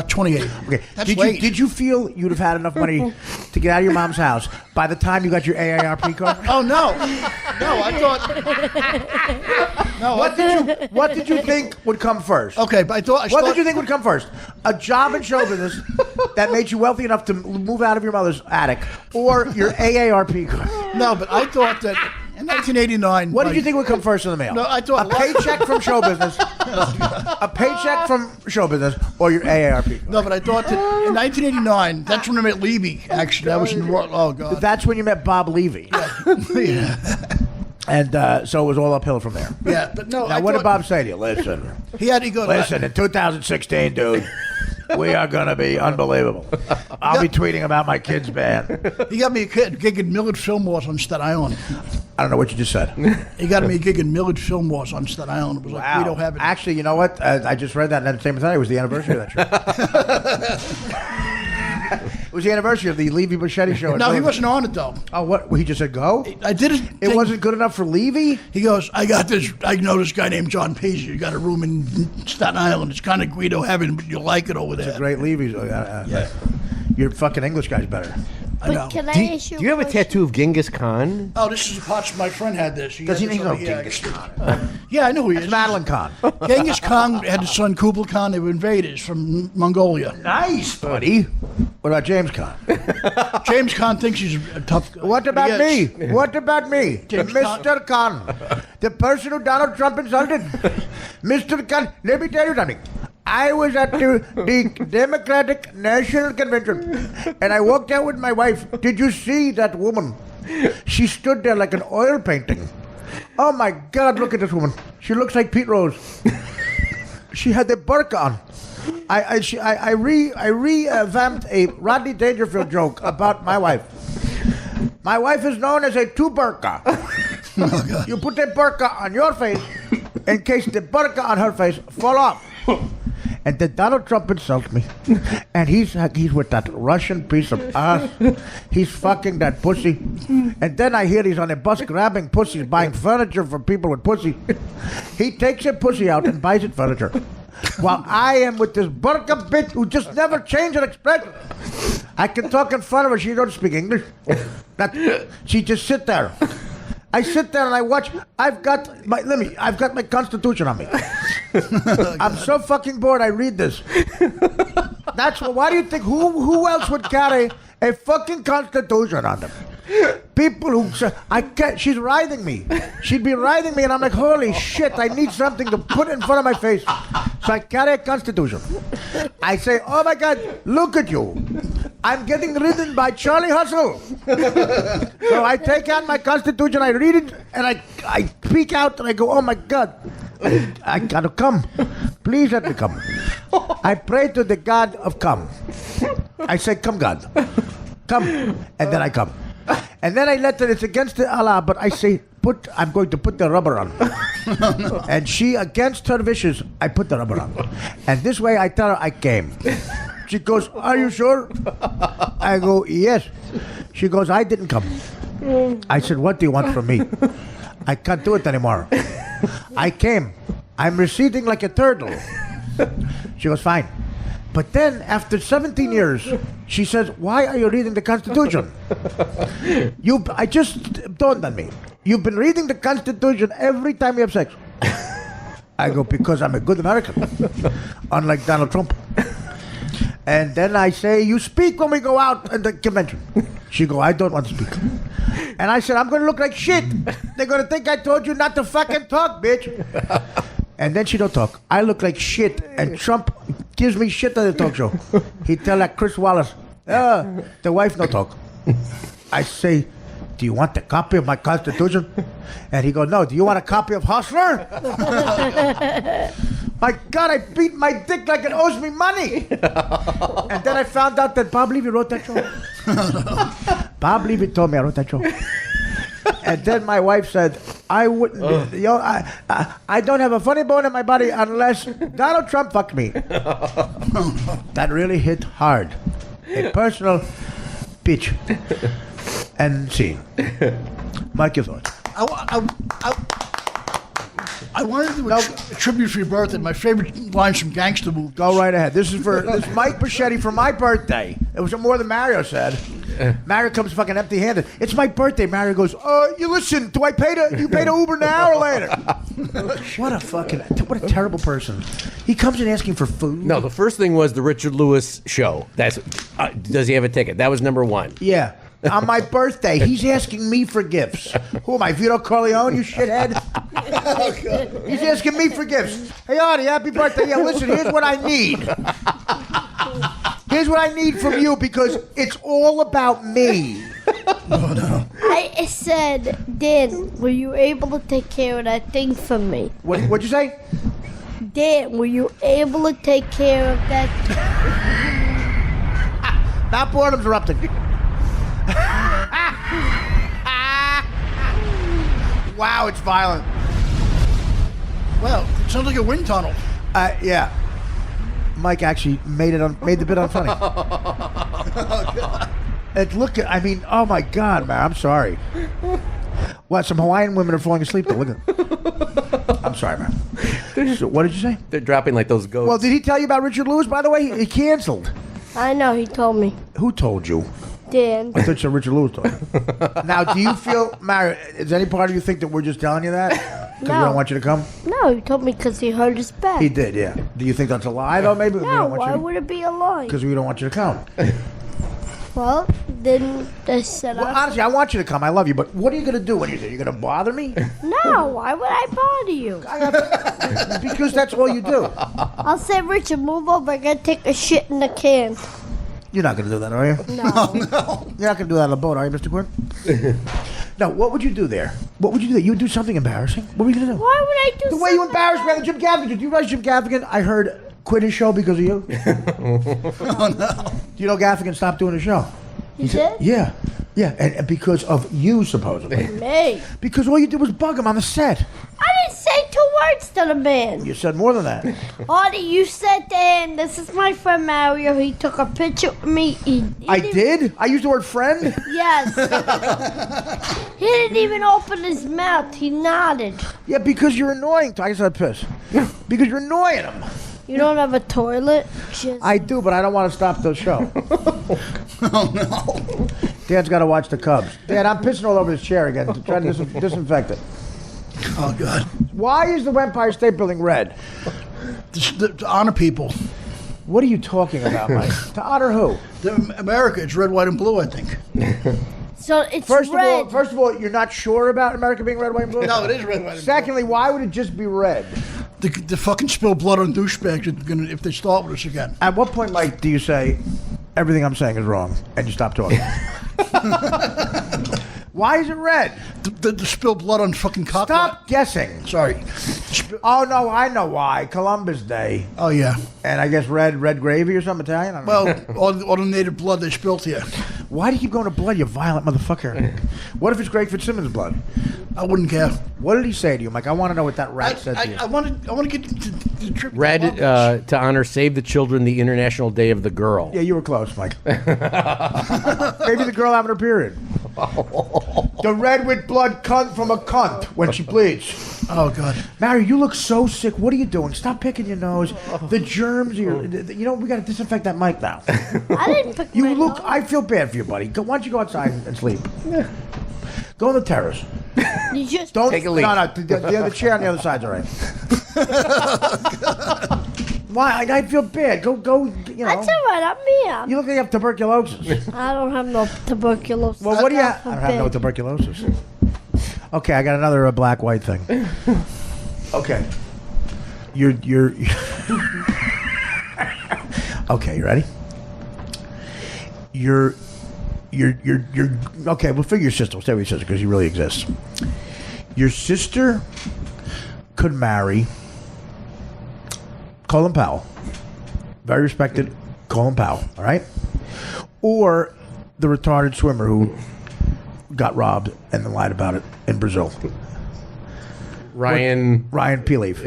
28. Okay. That's late. Did you feel you'd have had enough money to get out of your mom's house by the time you got your AARP card? Oh, no. No, I thought... No, What did you think would come first? Okay, but What did you think would come first? A job in show business that made you wealthy enough to move out of your mother's attic, or your AARP card? No, but I thought that In 1989. What did you think would come first in the mail? No, I thought a paycheck from show business, a paycheck from show business, or your AARP. No, but I thought that in 1989, that's when I met Levy. Actually, that was in the oh god. That's when you met Bob Levy. Yeah. And so it was all uphill from there. Yeah, but no. Now, what did Bob say to you? Listen. He goes. Listen, in 2016, dude, we are going to be unbelievable. I'll be tweeting about my kids' band. He got me a gig in Millard Film Wars on Staten Island. I don't know what you just said. He got me a gig in Millard Film Wars on Staten Island. It was like Guido Heaven. Actually, you know what? I just read that in Entertainment Tonight. It was the anniversary of that show. It was the anniversary of the Levy Bocchetti show. No, he wasn't on it, though. Oh, what? Well, he just said go? I did it. It wasn't good enough for Levy? He goes, I know this guy named John Paisley. You got a room in Staten Island. It's kind of Guido Heaven, but you'll like it over there. It's a great Levy. Yeah. Your fucking English guy's better. I know. Can I ask you Do you have a tattoo of Genghis Khan? Oh, this is a part my friend had this. Does he know Genghis Khan? Yeah, I know who he is. Madeline Khan. Genghis Khan had his son Kublai Khan. They were invaders from Mongolia. Nice, buddy. What about James Khan? James Khan thinks he's a tough guy. What about me? What about me? James Mr. Khan. The person who Donald Trump insulted. Mr. Khan, let me tell you something. I was at the Democratic National Convention, and I walked out with my wife. Did you see that woman? She stood there like an oil painting. Oh my God, look at this woman. She looks like Pete Rose. She had the burqa on. I revamped a Rodney Dangerfield joke about my wife. My wife is known as a two burqa. Oh, you put the burqa on your face in case the burqa on her face fall off. And then Donald Trump insults me. And he's with that Russian piece of ass. He's fucking that pussy. And then I hear he's on a bus grabbing pussies, buying furniture for people with pussy. He takes a pussy out and buys it furniture. While I am with this burqa bitch who just never changed her expression. I can talk in front of her. She don't speak English. She just sit there. I sit there and I watch. I've got my Constitution on me. I'm so fucking bored. I read this. Why do you think? Who else would carry a fucking Constitution on them? People who say, I can't. She's writhing me. She'd be writhing me, and I'm like, holy shit! I need something to put in front of my face. So I carry a Constitution. I say, oh my God, look at you. I'm getting ridden by Charlie Hustle. So I take out my Constitution, I read it, and I peek out, and I go, oh my God, I gotta come. Please let me come. I pray to the God of come. I say, come God. Come. And then I come. And then I let her, it's against the Allah, but I say, I'm going to put the rubber on. And she, against her wishes, I put the rubber on. And this way I tell her I came. She goes, are you sure? I go, yes. She goes, I didn't come. I said, what do you want from me? I can't do it anymore. I came. I'm receding like a turtle. She goes, fine. But then, after 17 years, she says, why are you reading the Constitution? I just dawned on me. You've been reading the Constitution every time you have sex. I go, because I'm a good American. Unlike Donald Trump. And then I say, you speak when we go out at the convention. She go, I don't want to speak. And I said, I'm going to look like shit. They're going to think I told you not to fucking talk, bitch. And then she don't talk. I look like shit. And Trump gives me shit on the talk show. He tell like Chris Wallace, the wife no talk. I say, do you want a copy of my Constitution? And he goes, no. Do you want a copy of Hustler? My God, I beat my dick like it owes me money. And then I found out that Bob Levy wrote that show. Bob Levy told me I wrote that show. And then my wife said, I wouldn't, I don't have a funny bone in my body unless Donald Trump fucked me. That really hit hard. A personal bitch. And scene. Mike, your thoughts? I wanted to do a tribute for your birthday. My favorite lines from Gangster Movie. Go right ahead. This is Mike Bocchetti for my birthday. It was more than Mario said. Mario comes fucking empty-handed. It's my birthday. Mario goes, you listen, do you pay the Uber now or later? What a terrible person. He comes in asking for food. No, the first thing was the Richard Lewis show. Does he have a ticket? That was number one. Yeah. On my birthday, he's asking me for gifts. Who am I, Vito Corleone, you shithead? He's asking me for gifts. Hey, Artie, happy birthday. Yeah, listen, here's what I need. Here's what I need from you because it's all about me. Oh, no. I said, Dan, were you able to take care of that thing for me? What'd you say? Dan, were you able to take care of that? Now boredom's erupting. Wow, it's violent. Well, it sounds like a wind tunnel. Yeah. Mike actually made the bit unfunny. I mean, oh my God, man, I'm sorry. What? Some Hawaiian women are falling asleep. Though. Look at. I'm sorry, man. So, what did you say? They're dropping like those goats. Well, did he tell you about Richard Lewis? By the way, he canceled. I know, he told me. Who told you? Dan. I thought you said Richard Lewis told you. Now, do you feel, Mary? Does any part of you think that we're just telling you that because we don't want you to come? No, he told me because he hurt his back. He did, yeah. Do you think that's a lie, though? Maybe. No, why would it be a lie? Because we don't want you to come. Well, then they said. Well, honestly, I want you to come. I love you, but what are you going to do when you're there? You're going to bother me? No, why would I bother you? Because that's all you do. I'll say, Richard, move over. I gotta take a shit in the can. You're not going to do that, are you? No. No. You're not going to do that on the boat, are you, Mr. Quinn? No, what would you do there? What would you do there? You would do something embarrassing? What were you going to do? Why would I do The way you something embarrassed me on the Jim Gaffigan. Do you realize Jim Gaffigan, I heard, quit his show because of you? Oh, no. Do you know Gaffigan stopped doing his show? You did? Yeah. Yeah, and because of you, supposedly. Me. Because all you did was bug him on the set. I didn't say 2 words to the man. You said more than that. Artie, you said to him, this is my friend Mario. He took a picture with me. He I did? I used the word friend? Yes. He didn't even open his mouth. He nodded. Yeah, because you're annoying. I just had piss. Because you're annoying him. You don't have a toilet? Just I do, but I don't want to stop the show. Oh, no. Dan's got to watch the Cubs. Dan, I'm pissing all over his chair again to try to disinfect it. Oh, God. Why is the Empire State Building red? To honor people. What are you talking about, Mike? To honor who? America, it's red, white, and blue, I think. so it's First red. of all, you're not sure about America being red, white, and blue? No, it is red, white, and blue. Secondly, why would it just be red? The fucking spill blood on douchebags if they start with us again. At what point, Mike, do you say everything I'm saying is wrong and you stop talking? Why is it red? The spill blood on fucking cop. Stop guessing. Sorry. Oh, no, I know why. Columbus Day. Oh, yeah. And I guess red gravy or something Italian? I don't know. Well, all the native blood they spilled here. Why do you keep going to blood, you violent motherfucker? What if it's Greg Fitzsimmons' blood? I wouldn't care. What did he say to you, Mike? I want to know what that rat said to you. I want to get the trip. Red to honor Save the Children, the International Day of the Girl. Yeah, you were close, Mike. Maybe the girl having her period. The red with blood cunt from a cunt when she bleeds. Oh, God. Mary, you look so sick. What are you doing? Stop picking your nose. The germs. We got to disinfect that mic now. I didn't pick You my look. nose. I feel bad for you, buddy. Why don't you go outside and sleep? Yeah. Go on the terrace. You just Don't Take a leak. No, the chair on the other side's all right. Why? I feel bad. Go. You know. That's all right. I'm here. You look like you have tuberculosis. I don't have no tuberculosis. Well, what do you have? I I'm don't have no big. tuberculosis. Okay, I got another black-white thing. Okay. You're Okay, you ready? You're okay, we'll figure your sister. We'll stay with your sister because she really exists. Your sister could marry Colin Powell. Very respected Colin Powell, all right? Or the retarded swimmer who got robbed and then lied about it in Brazil. Ryan Peeleaf.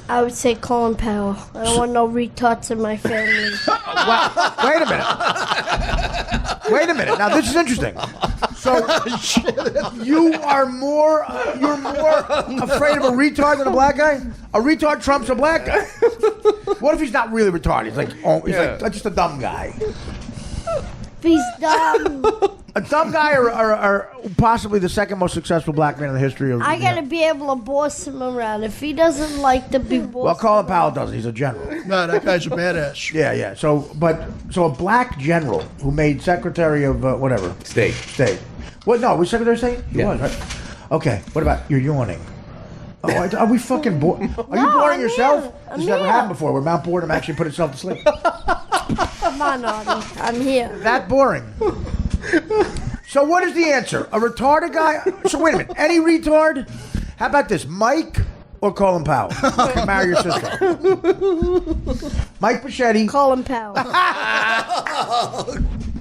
I would say Colin Powell. I don't want no retards in my family. Well, wait a minute. Now this is interesting. So you're more afraid of a retard than a black guy? A retard trumps a black guy. What if he's not really retarded? He's like, like just a dumb guy. If he's dumb, A dumb guy or possibly the second most successful black man in the history of. I gotta be able to boss him around. If he doesn't like to be bossed, Well, Colin Powell doesn't. He's a general. No, that guy's a badass. Yeah. So a black general who made Secretary of whatever State. What? No, was Secretary of State? He Yeah. was, right? Okay. What about you're yawning? Oh, are we fucking bored? Are you No, boring I'm yourself? here. This never happened before. Where Mount Boredom actually put itself to sleep. come on, Artie. I'm here. That boring. So what is the answer? A retarded guy? So wait a minute. Any retard? How about this? Mike or Colin Powell? Can marry your sister. Mike Bocchetti. Colin Powell.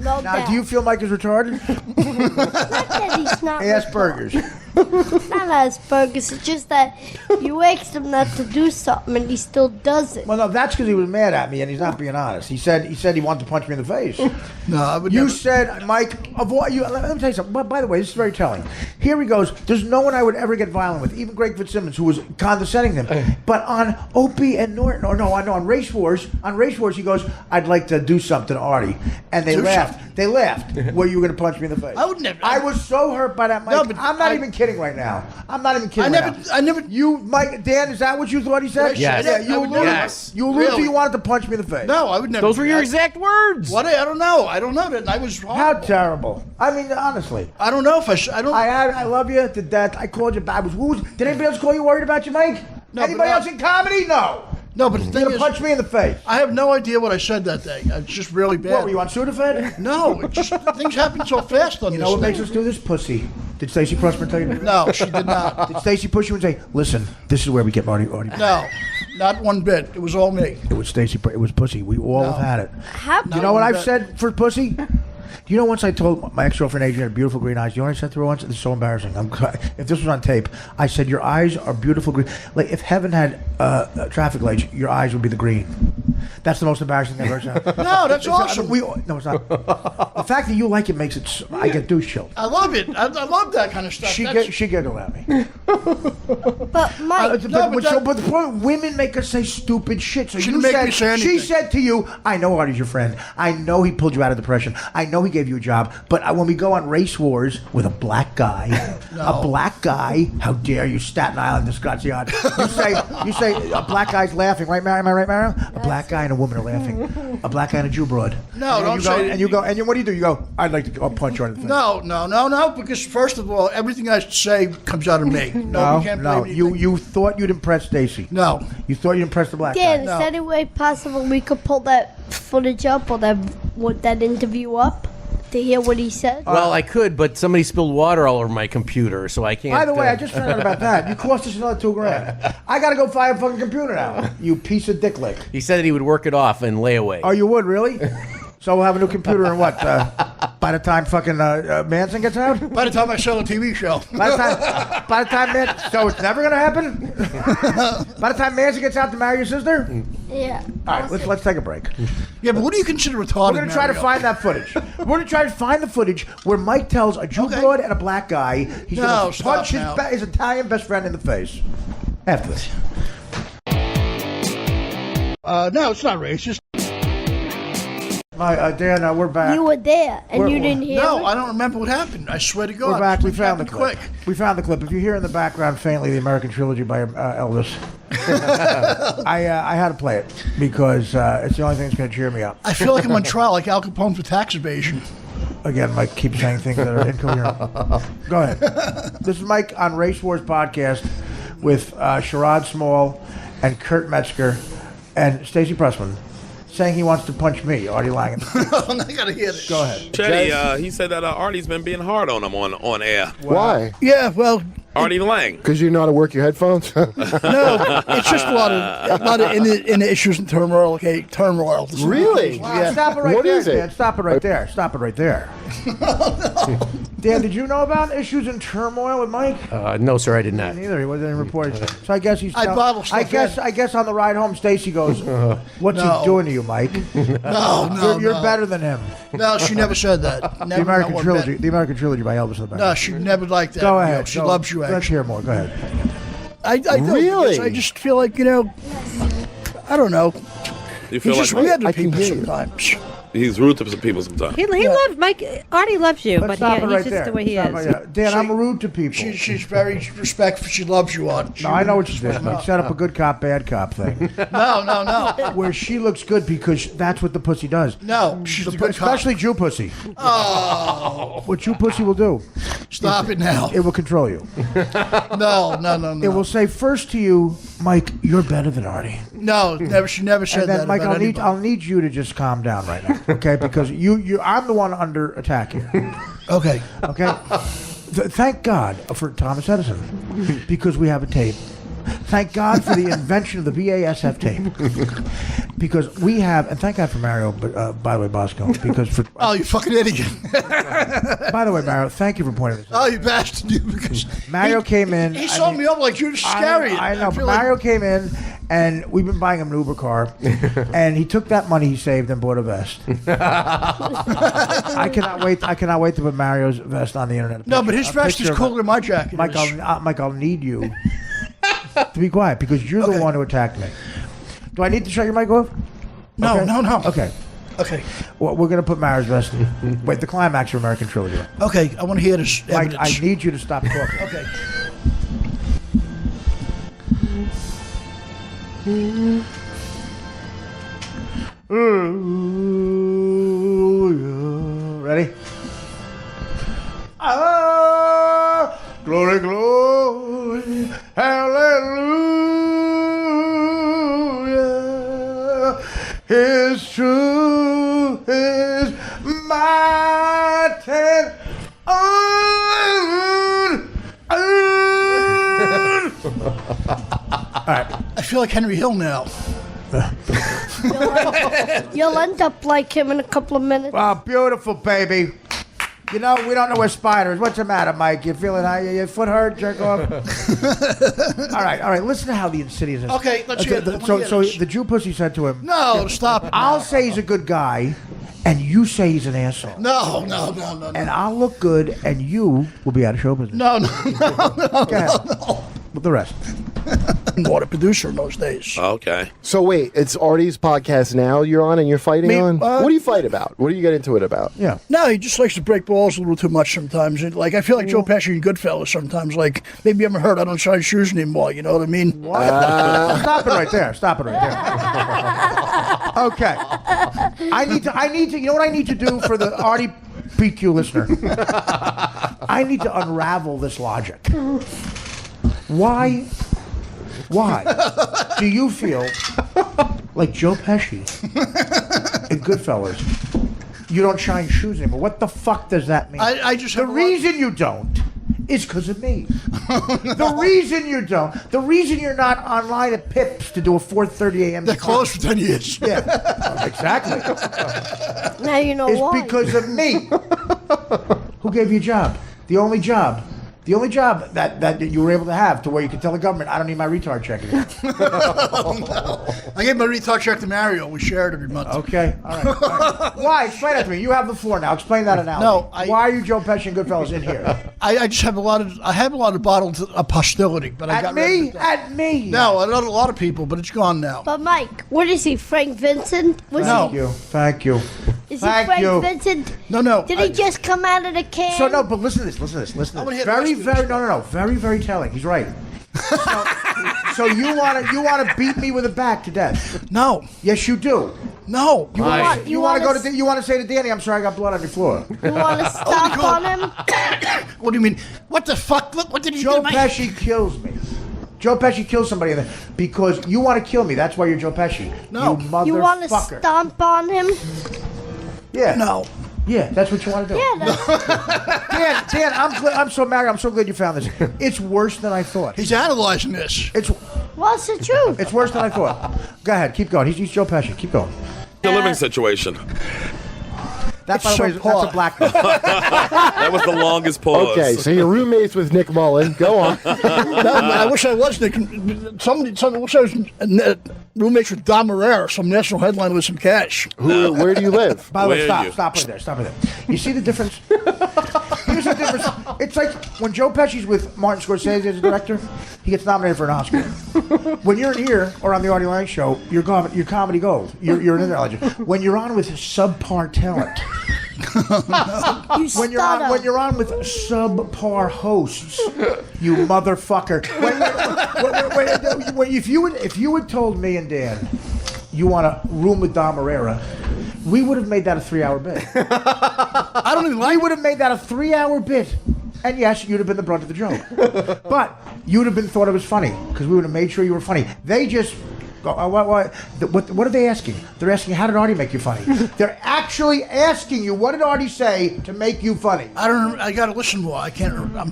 No Now, doubt. do you feel Mike is retarded? Not that he's not. Asperger's. Not Asperger's. It's just that you asked him not to do something and he still does it. Well, no, that's because he was mad at me and he's not being honest. He said he wanted to punch me in the face. No, I would You never. said, Mike, avoid you. Let me tell you something. By the way, this is very telling. Here he goes. There's no one I would ever get violent with, even Greg Fitzsimmons, who was condescending to him. But on Opie and Norton, on Race Wars, he goes, I'd like to do something, Artie. And they Do laughed. something. They laughed. Were you going to punch me in the face? I would never. I was so hurt by that, Mike. No, but I'm not I- even kidding right now. I'm not even kidding. I right never- now. I never- You, Mike, Dan, is that what you thought he said? Yes. Yeah, you I would alluded. never- Yes. You alluded to Really? you wanted to punch me in the face. No, I would never. Those were do your that. exact words. What? I don't know. I don't know that. I was How horrible. terrible. I mean, honestly. I don't know if I. I don't. I love you to death. I called you. Did anybody else call you worried about you, Mike? No, Anybody but else in comedy? No. no, but the You're thing gonna is, punch me in the face. I have no idea what I said that day. It's just really bad. What were you on Sudafed? No, it just things happen so fast on You this. know what thing. makes us do this, pussy? Did Stacey Pressman tell you? No, she did not. Did Stacey push you and say, "Listen, this is where we get Marty"? No, not one bit. It was all me. It was Stacey. It was pussy. We all No. have had it. How You know what I've bet. said for pussy? You know, once I told my ex-girlfriend Adrian had beautiful green eyes. You know what I said to her once? This is so embarrassing. If this was on tape, I said, your eyes are beautiful green. Like, if heaven had traffic lights, your eyes would be the green. That's the most embarrassing thing I've ever said. No, that's awesome. No, it's not. The fact that you like it makes it, I get douche chilled. I love it. I love that kind of stuff. She That's- giggled at me. But Mike, But the point, women make us say stupid shit. So She you didn't make said, me say she anything. said to you, I know Artie's your friend. I know he pulled you out of depression. I know he gave you a job. But when we go on Race Wars with a black guy, how dare you, Staten Island, Disgraziato. You say a black guy's laughing, right, Mario? Am I right, Mario? A black guy and a woman are laughing. A black guy and a Jew broad. No, and don't you go, say- and you go, and you, what do? You go, I'd like to punch you in the face. No. Because first of all, everything I say comes out of me. No, you can't No, blame you thought you'd impress Stacy. No. You thought you'd impress the black Dan, guy. is No. there any way possible we could pull that footage up or that interview up to hear what he said? Well, I could, but somebody spilled water all over my computer, so I can't. By the way, I just found out about that. You cost us another $2,000. I gotta go buy a fucking computer now. You piece of dick lick. He said that he would work it off in layaway. Oh, you would really? So we'll have a new computer in what? By the time fucking Manson gets out? By the time I sell a TV show. By the time Manson, so it's never gonna happen. By the time Manson gets out to marry your sister. Yeah. All right, let's take a break. Yeah, but what do you consider retarded? We're gonna try to Mario? find that footage. We're gonna try to find the footage where Mike tells a Jew Okay. broad and a black guy he's No, gonna stop punch now. his Italian best friend in the face. After this. No, it's not racist. Dan, we're back. You were there and We're- you didn't hear No, it? I don't remember what happened. I swear to God. We're back. We Things found the happened clip. quick. We found the clip. If you hear in the background faintly the American Trilogy by Elvis, I had to play it because it's the only thing that's going to cheer me up. I feel like I'm on trial, like Al Capone for tax evasion. Again, Mike keeps saying things that are incoherent. Go ahead. This is Mike on Race Wars podcast with Sherrod Small and Kurt Metzger and Stacey Pressman saying he wants to punch me, Artie Langen. I gotta hear this. Go ahead. Chetty, he said that Artie's been being hard on him on air. Why? Yeah, well, Artie Lang. Because you know how to work your headphones? no, it's just a lot of in the issues and turmoil. Okay, turmoil. Really? Yeah. Stop it right What there, is it? Dan. Stop it right there. Stop it right there. Dan, did you know about issues in turmoil with Mike? No, sir, I did not. Neither. He wasn't reported. So I guess he's. I bottle stuff I guess on the ride home, Stacy goes, "What's No. he doing to you, Mike? No, You're no. better than him." No, she never said that. The Never, American not one Trilogy. bit. The American Trilogy by Elvis in the back. No, she never liked that. Go You know, ahead. she Go. loves you, Let's actually. hear more. Go ahead. I do, Really? because I just feel like, I don't know. You He's feel just like weird to I can people hear you. sometimes. He's rude to some people sometimes. He loves Mike. Artie loves you, Let's but stop it he's right just there. the way he Stop is. right there. Dan, I'm rude to people. She's very respectful. She loves you, Art. No, I know what you did. You set up a good cop, bad cop thing. No. Where she looks good because that's what the pussy does. No, she's a good cop. Especially Jew pussy. Oh. What Jew pussy will do. Stop it now. It will control you. No. It will say first to you, Mike, you're better than Artie. No, never. She never said And then, that. Mike, about anybody. I'll need you to just calm down right now, okay? Because I'm the one under attack here. Okay. Okay? Thank God for Thomas Edison, because we have a tape. Thank God for the invention of the BASF tape, because we have, and thank God for Mario, by the way, Bosco, because for... Oh, you fucking idiot. By the way, Mario, thank you for pointing this out. Oh, you bastard. Because Mario came in... He saw me up like you're scary. I know, but Mario came in, and we've been buying him an Uber car, and he took that money he saved and bought a vest. I cannot wait to put Mario's vest on the internet. No, but his vest is cooler than my jacket. Mike, I'll need you to be quiet because you're the one who attacked me. Do I need to shut your mic off? No, Okay. no. Okay. Okay. Well, we're going to put Mario's vest in. Wait, the climax of American Trilogy. Okay, I want to hear this Mike, evidence. I need you to stop talking. Okay. Ready? Ah, glory, glory, hallelujah. His truth is mighty. All right. I feel like Henry Hill now. You'll end up like him in a couple of minutes. Oh, beautiful, baby. You know, we don't know where Spider is. What's the matter, Mike? You feeling how your foot hurt? Jerk off? All right. Listen to how the insidious is. Okay, let's hear it. So the Jew pussy said to him, No, stop it. I'll say he's a good guy, and you say he's an asshole. No. And I'll look good, and you will be out of show business. No. Go ahead. With the rest. Water producer in those days. Okay. So wait, it's Artie's podcast now you're on and you're fighting on? What do you fight about? What do you get into it about? Yeah. No, he just likes to break balls a little too much sometimes. Like, I feel like Joe Pesci in Goodfellas sometimes. Like, maybe you haven't heard I don't shine shoes anymore. You know what I mean? Stop it right there. Okay. I need to, you know what I need to do for the Artie PQ listener? I need to unravel this logic. Why do you feel like Joe Pesci in Goodfellas? You don't shine shoes anymore. What the fuck does that mean? I just the have a lot- reason you don't is because of me. The reason you don't. The reason you're not online at Pips to do a 4:30 a.m. They're closed for 10 years. Yeah, exactly. Now you know It's why. because of me. Who gave you a job? The only job that you were able to have to where you could tell the government, I don't need my retard check anymore. I gave my retard check to Mario. We share it every month. Okay, all right. Why? Explain that to me. You have the floor now. Explain that analogy. No, Why are you Joe Pesci and Goodfellas in here? I just have a lot of bottled hostility, but I got rid of it. At me? No, a lot of people, but it's gone now. But Mike, what is he? Frank Vincent? No. Thank you. Is Thank he Frank you. Vincent? No. Did he just come out of the can? So no, but listen to this. Listen to this. I wanna hear the Very, rest of very, this. no. Very, very telling. He's right. So you want to beat me with a bat to death? No. Yes, you do. No. You want to go to? You want to say to Danny, "I'm sorry, I got blood on your floor." You want to stomp on him? What do you mean? What the fuck? What did he Joe do? Pesci kills me. Joe Pesci kills somebody because you want to kill me. That's why you're Joe Pesci. No. You motherfucker. You want to stomp on him? Yeah. No. Yeah, that's what you want to do. Yeah, that's Dan, I'm so mad. I'm so glad you found this. It's worse than I thought. He's analyzing this. what's the truth. It's worse than I thought. Go ahead, keep going. He's Joe Pesci. Keep going. The living situation. That, by the way, that's a black man. That was the longest pause. Okay, so you're roommates with Nick Mullen. Go on. No, I wish I was Nick. Somebody wish I was roommates with Don Marrero, some national headline with some cash. Where do you live? By the way, Where are you? stop right there. You see the difference? Here's the difference. It's like when Joe Pesci's with Martin Scorsese as a director, he gets nominated for an Oscar. When you're in here or on the Artie Lang Show, you're comedy gold. You're an internet legend. When you're on with subpar talent. When you're on with subpar hosts, you motherfucker. If you had told me and Dan you want a room with Dom Herrera, we would have made that a 3-hour bit. I don't even like. We would have made that a 3-hour bit. And yes, you'd have been the brunt of the joke. But you'd have been thought it was funny because we would have made sure you were funny. They just go, what are they asking? They're asking, how did Artie make you funny? They're actually asking you, what did Artie say to make you funny? I got to listen more. I'm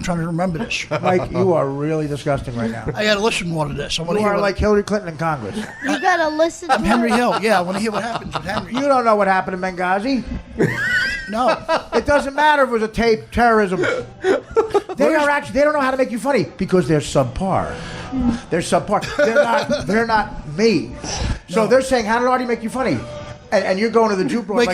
trying to remember this. Mike, you are really disgusting right now. I got to listen more to this. You are like Hillary Clinton in Congress. You got to listen I'm Henry Hill. Yeah, I want to hear what happens with Henry. You don't know what happened in Benghazi. No. It doesn't matter if it was a taped terrorism. They don't know how to make you funny because they're subpar. They're subpar. They're not me. So they're saying, how did Artie make you funny? And you're going to the jukeboard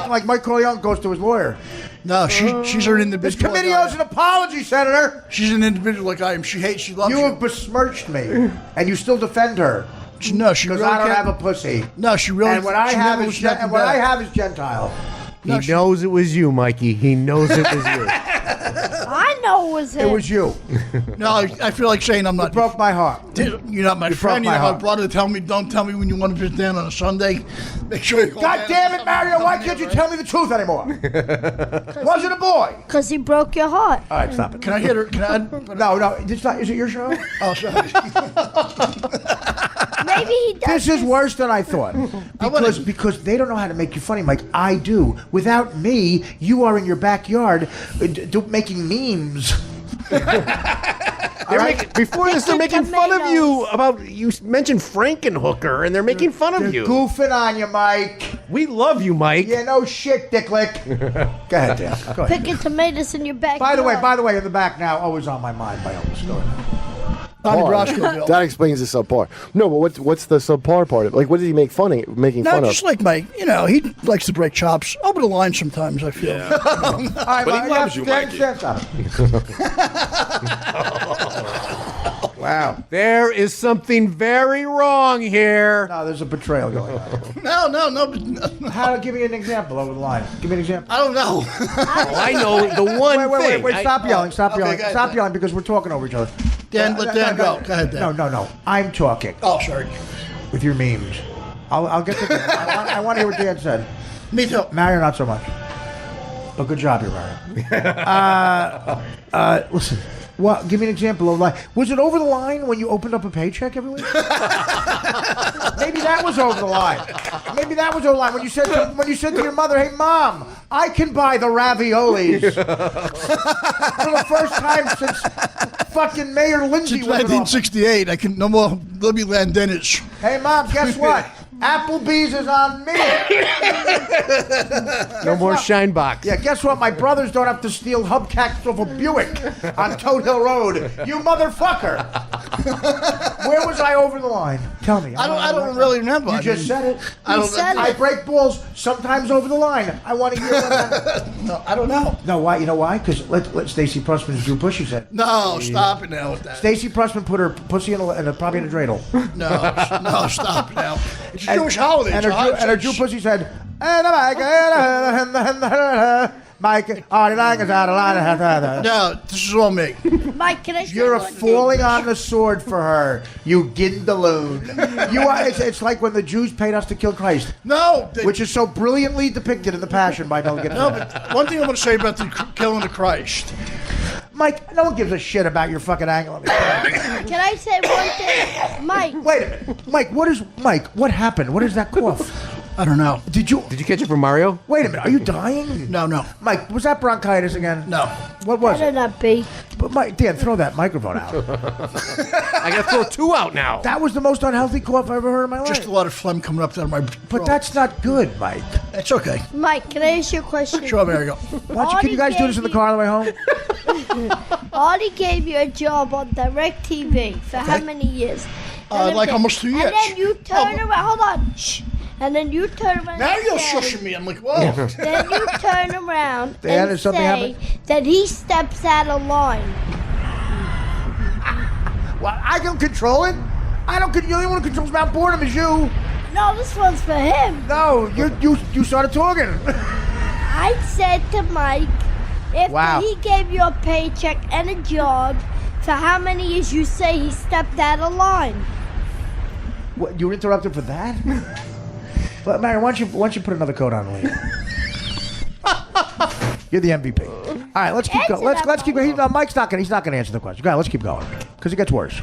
like Mike Corleone goes to his lawyer. No, she's an individual. This committee owes an apology, Senator. She's an individual like I am. She loves you. You have besmirched me, and you still defend her. No, she because really I don't can't. have a pussy. No, she really. And what I have is Gentile. He knows it was you, Mikey. He knows it was you. I know it was him. It was you. No, I feel like saying I'm not. You broke my heart. You're not my friend. You're not my brother. Don't tell me when you want to visit Dan on a Sunday. Make sure you call God damn it, Mario! Why can't you tell me the truth anymore? Was it a boy? Because he broke your heart. All right, stop it. Can I hit her? No. It's not. Is it your show? Oh, sorry. Maybe he does. This is worse than I thought. Because they don't know how to make you funny, Mike. I do. Without me, you are in your backyard making memes. Before this, they're making fun of you you mentioned Frankenhooker, and they're making fun of you. Goofing on you, Mike. We love you, Mike. Yeah, no shit, Dicklick. Go ahead, Dan. Go ahead. Picking tomatoes in your backyard. By the way, in the back now, always on my mind by Elvis. Go ahead. That explains the subpar. No, but what's the subpar part of it? Like, what did he make fun of? Making fun of? No, just like Mike. He likes to break chops. Over the line sometimes, I feel. Yeah. But he loves you, Mikey. Wow. There is something very wrong here. No, there's a betrayal going on. No. Give me an example over the line. Give me an example. I don't know. I know the one thing. Wait. Stop yelling. Stop yelling because we're talking over each other. Dan, let Dan go. Go ahead, Dan. No. I'm talking. Oh, sorry. With your memes. I'll get to that. I want to hear what Dan said. Me too. Mario, not so much. But good job here, Mario. Listen. Well, give me an example of was it over the line when you opened up a paycheck every week? Maybe that was over the line. When you said to your mother, "Hey, Mom, I can buy the raviolis." For the first time since fucking Mayor Lindsay Since was in 1968, I can no more Libby Landenish. Hey, Mom, guess what? Applebee's is on me. No more shine box. Yeah, guess what? My brothers don't have to steal hubcaps of a Buick on Toad Hill Road. You motherfucker. Where was I over the line? Tell me. I don't really remember. You just said it. I break balls sometimes over the line. I want to hear what No, I don't know. No, why? You know why? Because let Stacey Pressman's Drew Pussy said. No, stop it now with that. Stacey Pressman put her pussy probably in a dreidel. No, stop it now. It's a Jewish holiday. And her Jew pussy said, Mike, Artie Lang is out of line. No, this is all me. Mike, can I say You're one falling on the sword for her, you gindaloon. It's like when the Jews paid us to kill Christ. No. Which is so brilliantly depicted in The Passion by Mel Gibson. No, but one thing I want to say about the killing of Christ. Mike, no one gives a shit about your fucking angle. Can I say one thing? Mike. Wait a minute. Mike, what happened? What is that cough? I don't know. Did you catch it from Mario? Wait a minute. Are you dying? No. Mike, was that bronchitis again? No. What was Better it? not be. But Mike, Dan, throw that microphone out. I got to throw 2 out now. That was the most unhealthy cough I ever heard in my life. Just a lot of phlegm coming up out of my throat. But that's not good, Mike. It's okay. Mike, can I ask you a question? Sure, there you go. Can you guys do this in the car on the way home? Artie gave you a job on DirecTV for how many years? Like almost 2 years. And then you turn around. Hold on. Shh. and then you turn around. Now you're and say- shushing me. I'm like, whoa. Then you turn around Dan, and is something say happening? that he steps out of line. Well, I don't control it. I don't. The only one who controls Mount Boredom is you. No, this one's for him. No, you started talking. I said to Mike, if Wow. he gave you a paycheck and a job, for how many years you say he stepped out of line? What, you were interrupted for that? But Mary, why don't you put another coat on, Lee? You're the MVP. All right, let's keep going. Let's keep going. Mike's not gonna. He's not gonna answer the question. Go ahead, let's keep going because it gets worse.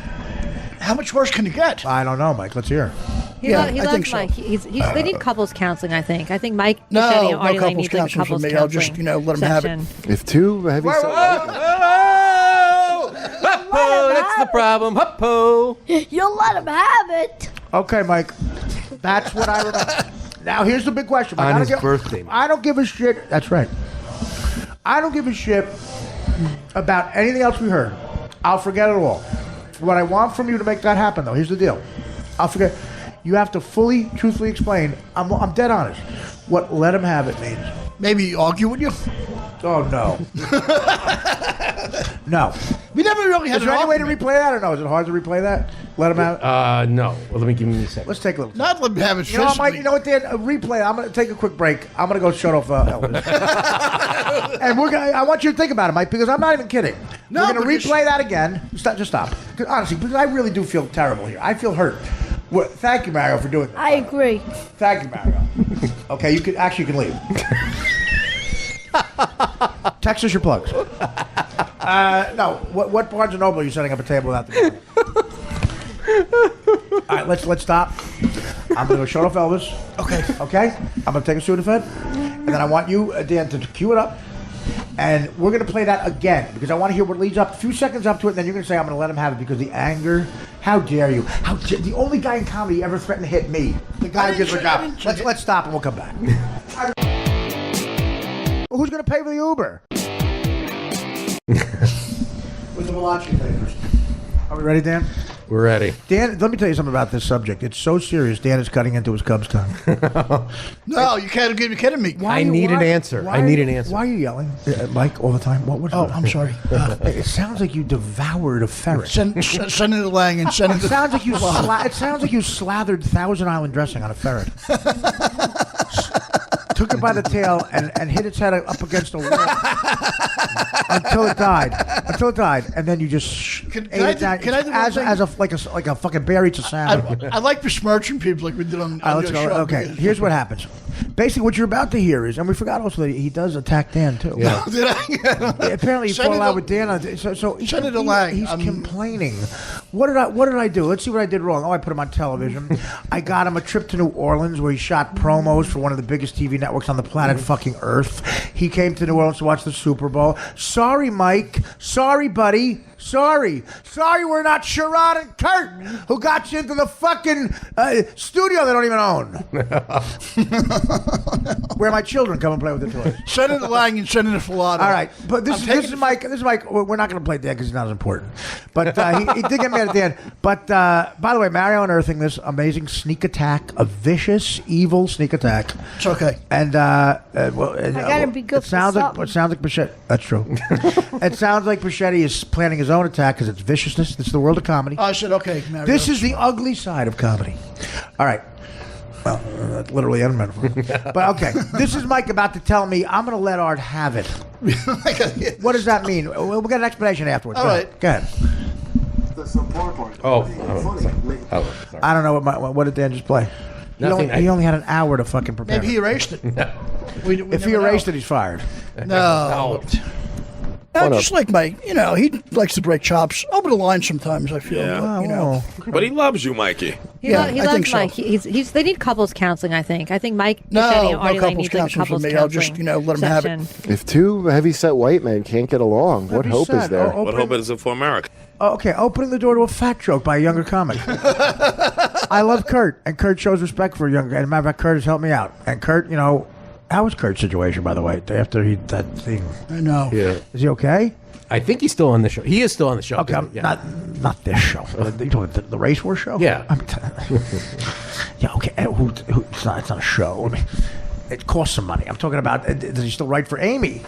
How much worse can it get? I don't know, Mike. Let's hear. He Yeah, loves I think so. Mike. They need couples counseling, I think. I think Mike No, Bocchetti and no Artie couples needs like a counseling for couples me. I'll just, counseling let him have it. session. If two heavy set Huppo, that's the problem. Huppo. You'll let him have it. Okay, Mike. That's what I remember. Now here's the big question. Mike. On I don't his give- birthday. I don't give a shit. That's right. I don't give a shit about anything else we heard. I'll forget it all. What I want from you to make that happen, though, here's the deal. I'll forget. You have to fully, truthfully explain. I'm dead honest. What "let him have it" means. Maybe argue with you. Oh no. No. We never really had Is there an any way to argument. replay that, or no? Is it hard to replay that? Let him have it. No. Well, let me give me a second. Let's take a little. Not let him have it You know what, Mike? physically. You know what, Dan? A replay. I'm gonna take a quick break. I'm gonna go shut off Elvis, and we're gonna. I want you to think about it, Mike, because I'm not even kidding. No, we're gonna because- replay that again. Just stop. 'Cause honestly, because I really do feel terrible here. I feel hurt. Thank you, Mario, for doing that. I agree. Thank you, Mario. Okay, you can leave. Text us your plugs. No, what Barnes & Noble are you setting up a table without the door? All right, let's stop. I'm going to shut off Elvis. Okay? I'm going to take a Sudafed. And then I want you, Dan, to cue it up. And we're going to play that again because I want to hear what leads up, a few seconds up to it, and then you're going to say, I'm going to let him have it because the anger, how dare you? The only guy in comedy ever threatened to hit me. The guy who gives a job. Let's stop and we'll come back. Well, who's going to pay for the Uber? With the Malachi papers. Are we ready, Dan? We're ready. Dan, let me tell you something about this subject. It's so serious, Dan is cutting into his Cubs tongue. No, you can't be kidding me. I need an answer. I need an answer. Why are you yelling, Mike, all the time? What Oh, I'm sorry. It sounds like you devoured a ferret. Send Senator Lang and Senator. It sounds like you slathered Thousand Island dressing on a ferret. Took it by the tail and hit its head up against a wall until it died. And then you just ate it down as a fucking bear eats a salmon. I like besmirching people like we did on Let's your go. show. Okay, here's what happens. Basically, what you're about to hear is, and we forgot also that he does attack Dan too. Yeah. Did I? Apparently, he fell out with Dan. So he's complaining. What did I do? Let's see what I did wrong. Oh, I put him on television. I got him a trip to New Orleans where he shot promos for one of the biggest TV networks on the planet fucking Earth. He came to New Orleans to watch the Super Bowl. Sorry, Mike. Sorry, buddy. Sorry, we're not Sherrod and Kurt, who got you into the fucking studio they don't even own. Where my children come and play with the toys. Senator Lang and Senator Filato. All right, but this is Mike. This is Mike. We're not going to play Dan because he's not as important. But he did get mad at Dan. But by the way, Mario unearthing this amazing sneak attack, a vicious, evil sneak attack. It's okay. And I gotta be good It sounds for like something. it sounds like Bocchetti. That's true. It sounds like Bocchetti is planning his own attack because it's viciousness. This is the world of comedy. I said, okay, Mario. This is the ugly side of comedy. All right. Well, that's literally and metaphor. But okay, this is Mike about to tell me I'm going to let Art have it. What does that mean? We'll get an explanation afterwards. All right. Go ahead. Oh, sorry. I don't know what did Dan just play. Nothing. He only had an hour to fucking prepare. Maybe he erased it. If he erased it, he's fired. No. Just like Mike, he likes to break chops over the line sometimes. I feel, Yeah. But he loves you, Mikey. He Yeah, loves I think so. Mike. They need couples counseling, I think. I think Mike No, Bocchetti and no Artie couples needs like a counseling for couples me. I'll just, counseling let 'em have it. session. If two heavy-set white men can't get along, what That'd be hope is sad. there? What hope is it for America? Okay, opening the door to a fat joke by a younger comic. I love Kurt, and Kurt shows respect for a younger. And matter of fact, Kurt has helped me out. And Kurt, how was Kurt's situation, by the way, after that thing? I know. Yeah. Is he okay? I think he's still on the show. He is still on the show. Okay, not this show. You talking the race war show? Yeah. Yeah, okay. it's not a show. I mean, it costs some money. I'm talking about, does he still write for Amy?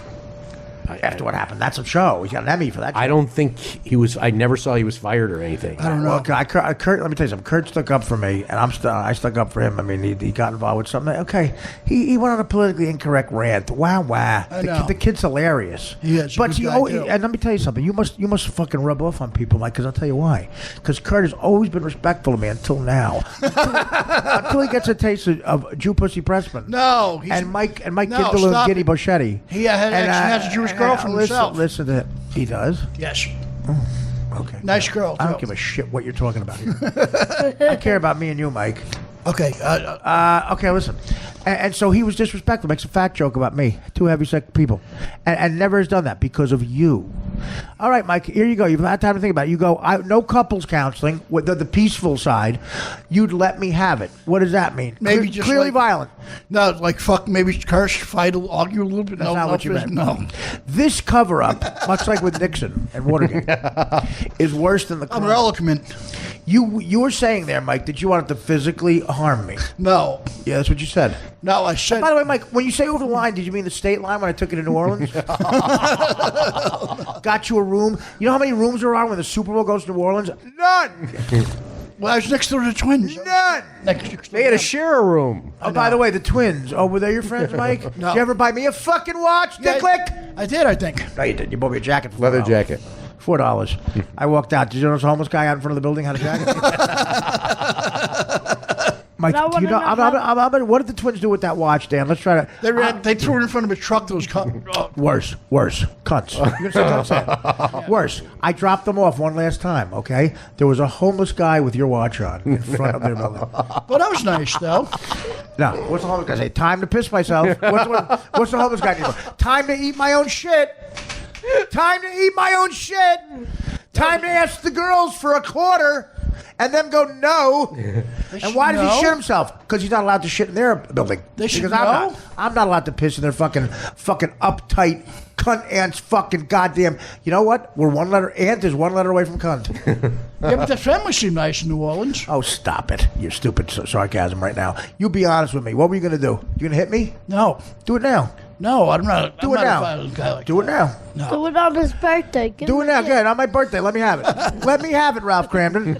After what happened, that's a show. He got an Emmy for that show. I don't think he was. I never saw he was fired or anything. I don't know. Well, Kurt, let me tell you something. Kurt stuck up for me, and I stuck up for him. I mean, he got involved with something. Okay, he went on a politically incorrect rant. Wow. The kid's hilarious. Yeah, but and let me tell you something. You must fucking rub off on people, Mike, because I'll tell you why. Because Kurt has always been respectful of me until now. until he gets a taste of Jew Pussy Pressman. No. And Mike Gindel and Giddy Bocchetti. He has a Jewish girlfriend himself. Listen to it. He does? Yes. Okay. Nice girl. I don't give a shit what you're talking about here. I care about me and you, Mike. Okay. Okay, listen. And so he was disrespectful, makes a fat joke about me. Two heavy-set people. And never has done that because of you. All right, Mike, here you go. You've had time to think about it. You go, no couples counseling, with the peaceful side. You'd let me have it. What does that mean? Maybe just clearly violent. No, like fuck, maybe curse, fight, argue a little bit. That's not what you meant. No. This cover-up, much like with Nixon and Watergate, is worse than the crime. Umbrella come in. You were saying there, Mike, that you wanted to physically harm me. No. Yeah, that's what you said. No, I said. By the way, Mike, when you say over the line, did you mean the state line when I took you to New Orleans? Got you a room. You know how many rooms there are when the Super Bowl goes to New Orleans? None. Well, I was next to the Twins. None. They had to share a room. Oh, by the way, the Twins. Oh, were they your friends, Mike? No. Did you ever buy me a fucking watch, Dicklick? I did, I think. No, you didn't. You bought me a jacket for Leather $4. jacket. $4. I walked out. Did you notice a homeless guy out in front of the building had a jacket? Mike, But I do you know? wanna What did the Twins do with that watch, Dan? Let's try to. They threw it in front of a truck that was cut. Worse. Cunts. You're gonna say cunts. Worse. I dropped them off one last time. Okay, there was a homeless guy with your watch on in front of their building. Well, that was nice, though. Now, what's the homeless guy say? Time to piss myself. What's the homeless guy do? Time to eat my own shit. Time to eat my own shit. Time to ask the girls for a quarter. And them go, no. And why does he shit himself? Because he's not allowed to shit in their building. They should because I'm not allowed to piss in their fucking uptight cunt ants fucking goddamn. You know what? Ant is one letter away from cunt. Yeah, but the family seemed nice in New Orleans. Oh, stop it. You're stupid sarcasm right now. You be honest with me. What were you going to do? You going to hit me? No. Do it now. No, I'm not. Do it I'm not now. a violent guy like Do it now. No. Do it on his birthday. Do it now. Good. On my birthday. Let me have it. Let me have it, Ralph Cramden.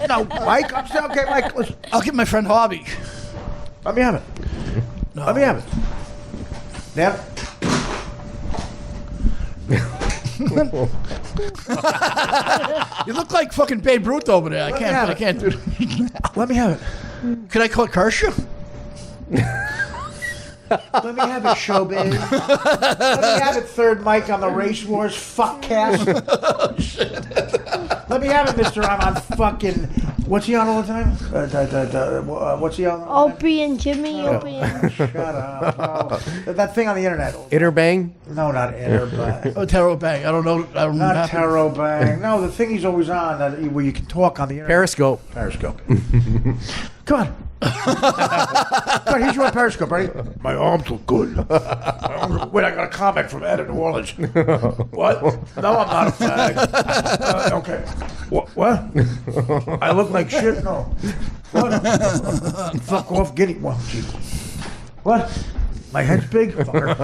No, Mike. I'm still okay, Mike. Listen. I'll get my friend Harvey. Let me have it. No. Let me have it. Yeah. You look like fucking Babe Ruth over there. I can't do it. Let me have it. Can I call Kershaw? Let me have it, showbiz. Let me have it, third mic on the Race Wars fuckcast. Oh, shit. Let me have it, Mr. I'm on fucking... What's he on all the time? What's he on all the time? Opie and Jimmy. Opie and... Shut up. No. That thing on the internet. Interbang? No, not Interbang. Oh, Taro Bang. I don't know. Not Taro Bang. No, the thing he's always on where you can talk on the internet. Periscope. Come on. Come on, here's your Periscope, ready? My arms look good. Wait, I got a comment from Ed in New Orleans. What? No, I'm not a fag. Okay. What? I look like shit? No. What? Fuck off, Giddy. Well, Jesus. What? My head's big? Fucker.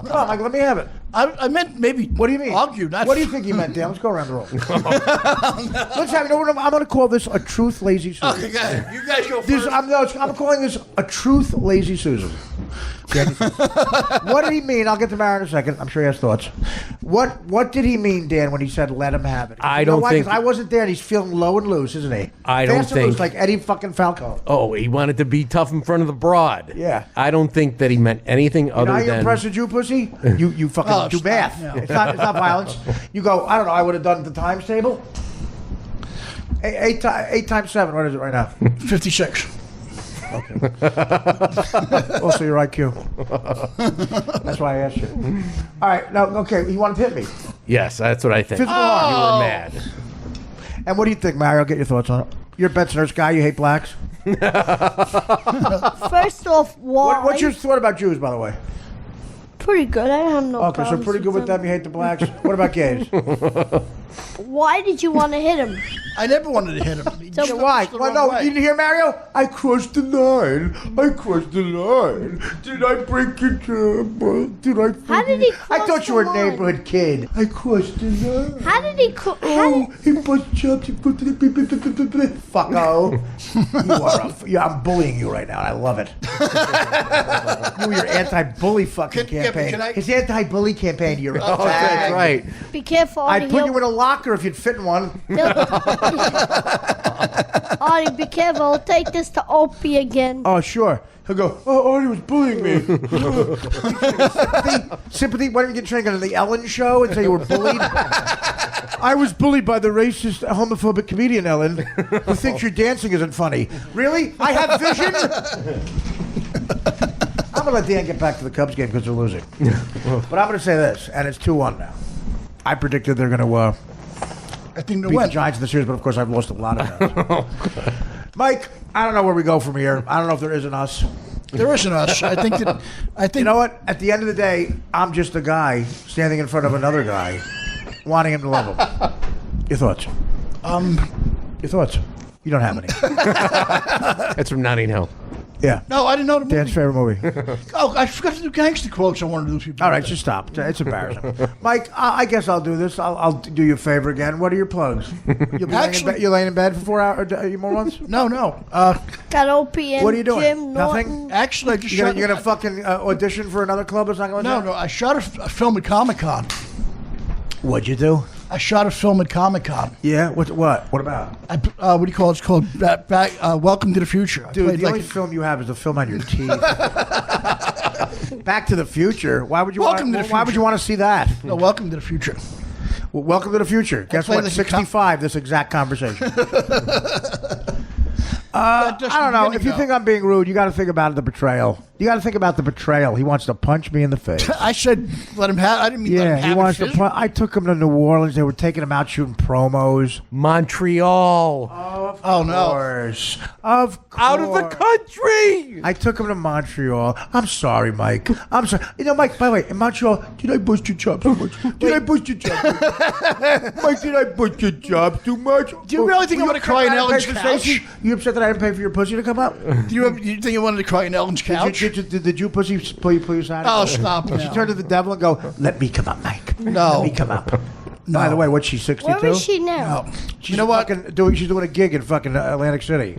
Come on, Mike, let me have it. I meant maybe. What do you mean? Argue. Not what do you think you meant, Dan? Let's go around the room. Let's have. You know what? I'm going to call this a truth lazy Susan. Okay, guys, you guys go first. I'm calling this a truth lazy Susan. What did he mean? I'll get to Mara in a second. I'm sure he has thoughts. What did he mean, Dan, when he said let him have it? I don't think. 'Cause I wasn't there, and he's feeling low and loose, isn't he? I don't Fast and think. loose, like Eddie fucking Falco. Oh, he wanted to be tough in front of the broad. Yeah. I don't think that he meant anything other How you than. impress a Jew pussy? You fucking do math. Yeah. It's not violence. You go. I don't know. I would have done the times table. 8 times 7. What is it right now? 56. Okay. Also, your IQ. That's why I asked you. All right. Now, okay. You want to hit me? Yes, that's what I think. Physical harm. You were mad. And what do you think, Mario? I'll get your thoughts on it. You're a Bensonhurst guy. You hate blacks. First off, why? What's your thought about Jews, by the way? Pretty good. I have no Okay, so problems pretty good with them. You hate the blacks. What about gays? Why did you want to hit him? I never wanted to hit him. So Why? Well, no, you didn't hear Mario? I crossed the line. Did I break your job? Did I? How did he cross I thought you the were a line? neighborhood kid. I crossed the line. How did he? He bust chops. He put the fucko. I'm bullying you right now, and I love it. You, your anti-bully fucking campaign. His anti-bully campaign. You're Oh, that's right. Be careful, Artie. I'd put you in a locker if you'd fit in one. Artie, be careful. I'll take this to Opie again. Oh, sure. He'll go, oh, Artie was bullying me. Sympathy? Why don't you get trained on the Ellen show and say you were bullied? I was bullied by the racist, homophobic comedian Ellen, who thinks your dancing isn't funny. Really? I have vision? I'm going to let Dan get back to the Cubs game because they're losing. But I'm going to say this, and it's 2-1 now. I predicted they're going to I think they beat the win. Giants in the series, but of course I've lost a lot of them. Mike, I don't know where we go from here. I don't know if there is an us. There isn't us. I think. You know what? At the end of the day, I'm just a guy standing in front of another guy, wanting him to love him. Your thoughts? Your thoughts? You don't have any. That's from Notting Hill. Yeah. No, I didn't know the movie. Dan's favorite movie. Oh, I forgot to do gangster quotes. I wanted to do a few. All right, just stop. It's embarrassing. Mike, I guess I'll do this. I'll do you a favor again. What are your plugs? You're laying in bed for 4 hours, more months? No. Got Opie and What are you doing? Jim Nothing? Norton. Actually, I just You're shot. gonna fucking audition for another club or something like that? No. I shot a film at Comic-Con. What'd you do? I shot a film at Comic-Con. Yeah. What about? What do you call it? It's called Welcome to the Future. I Dude, played the only film you have is the film on your teeth. Back to the Future. Why would you want to see that? No, Welcome to the Future. Well, welcome to the future. Guess played what? like a 65. This exact conversation. I don't know. If you think I'm being rude, you got to think about the betrayal. You got to think about the betrayal. He wants to punch me in the face. I said let him have. I didn't mean let him have he wants to. it physically. I took him to New Orleans. They were taking him out shooting promos. Montreal. Oh no! Of course. Out of the country. I took him to Montreal. I'm sorry, Mike. I'm sorry. You know, Mike, by the way, in Montreal, did I bust your chops too much? Did I bust your chops too much? Mike, did I bust your chops too much? Do you really think I'm going to cry on Ellen's couch? You upset that I didn't pay for your pussy to come up? Do you think I wanted to cry on Ellen's couch? Did the Jew pussy pull you aside? Oh, stop Did she now. turn to the devil and go, let me come up, Mike? No. Let me come up. By the way, what's she, 62? Where is she now? No. She's she's doing a gig in fucking Atlantic City.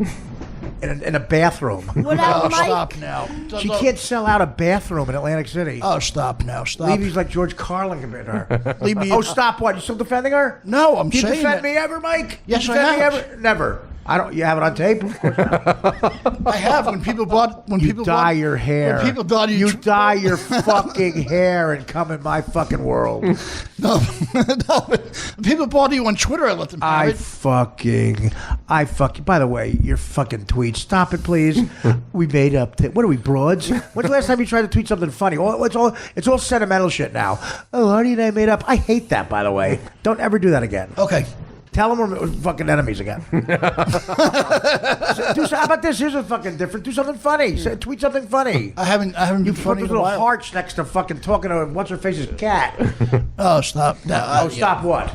In a bathroom. Without Oh, Mike? stop now. She can't sell out a bathroom in Atlantic City. Oh, stop now. Stop. Levy's like George Carlin compared to her. Leave me. Oh, stop what? You still defending her? No, I'm You saying defend that. me ever, Mike? Yes, you I defend me have. ever? Never. I don't. You have it on tape? Of course not. I have. When people bought. When You people dye bought, your hair. When people bought you dye your fucking hair and come in my fucking world. No. When people bought you on Twitter, I let them have I it. fucking. By the way, your fucking tweets. Stop it, please. We made up. What are we, broads? When's the last time you tried to tweet something funny? It's all sentimental shit now. Oh, Artie and I made up. I hate that, by the way. Don't ever do that again. Okay. Tell them we're fucking enemies again. How about this? Here's a fucking different. Do something funny. Tweet something funny. I haven't You been put funny those in a little while. hearts next to fucking talking to what's her face's cat. Oh, stop. No, Stop what?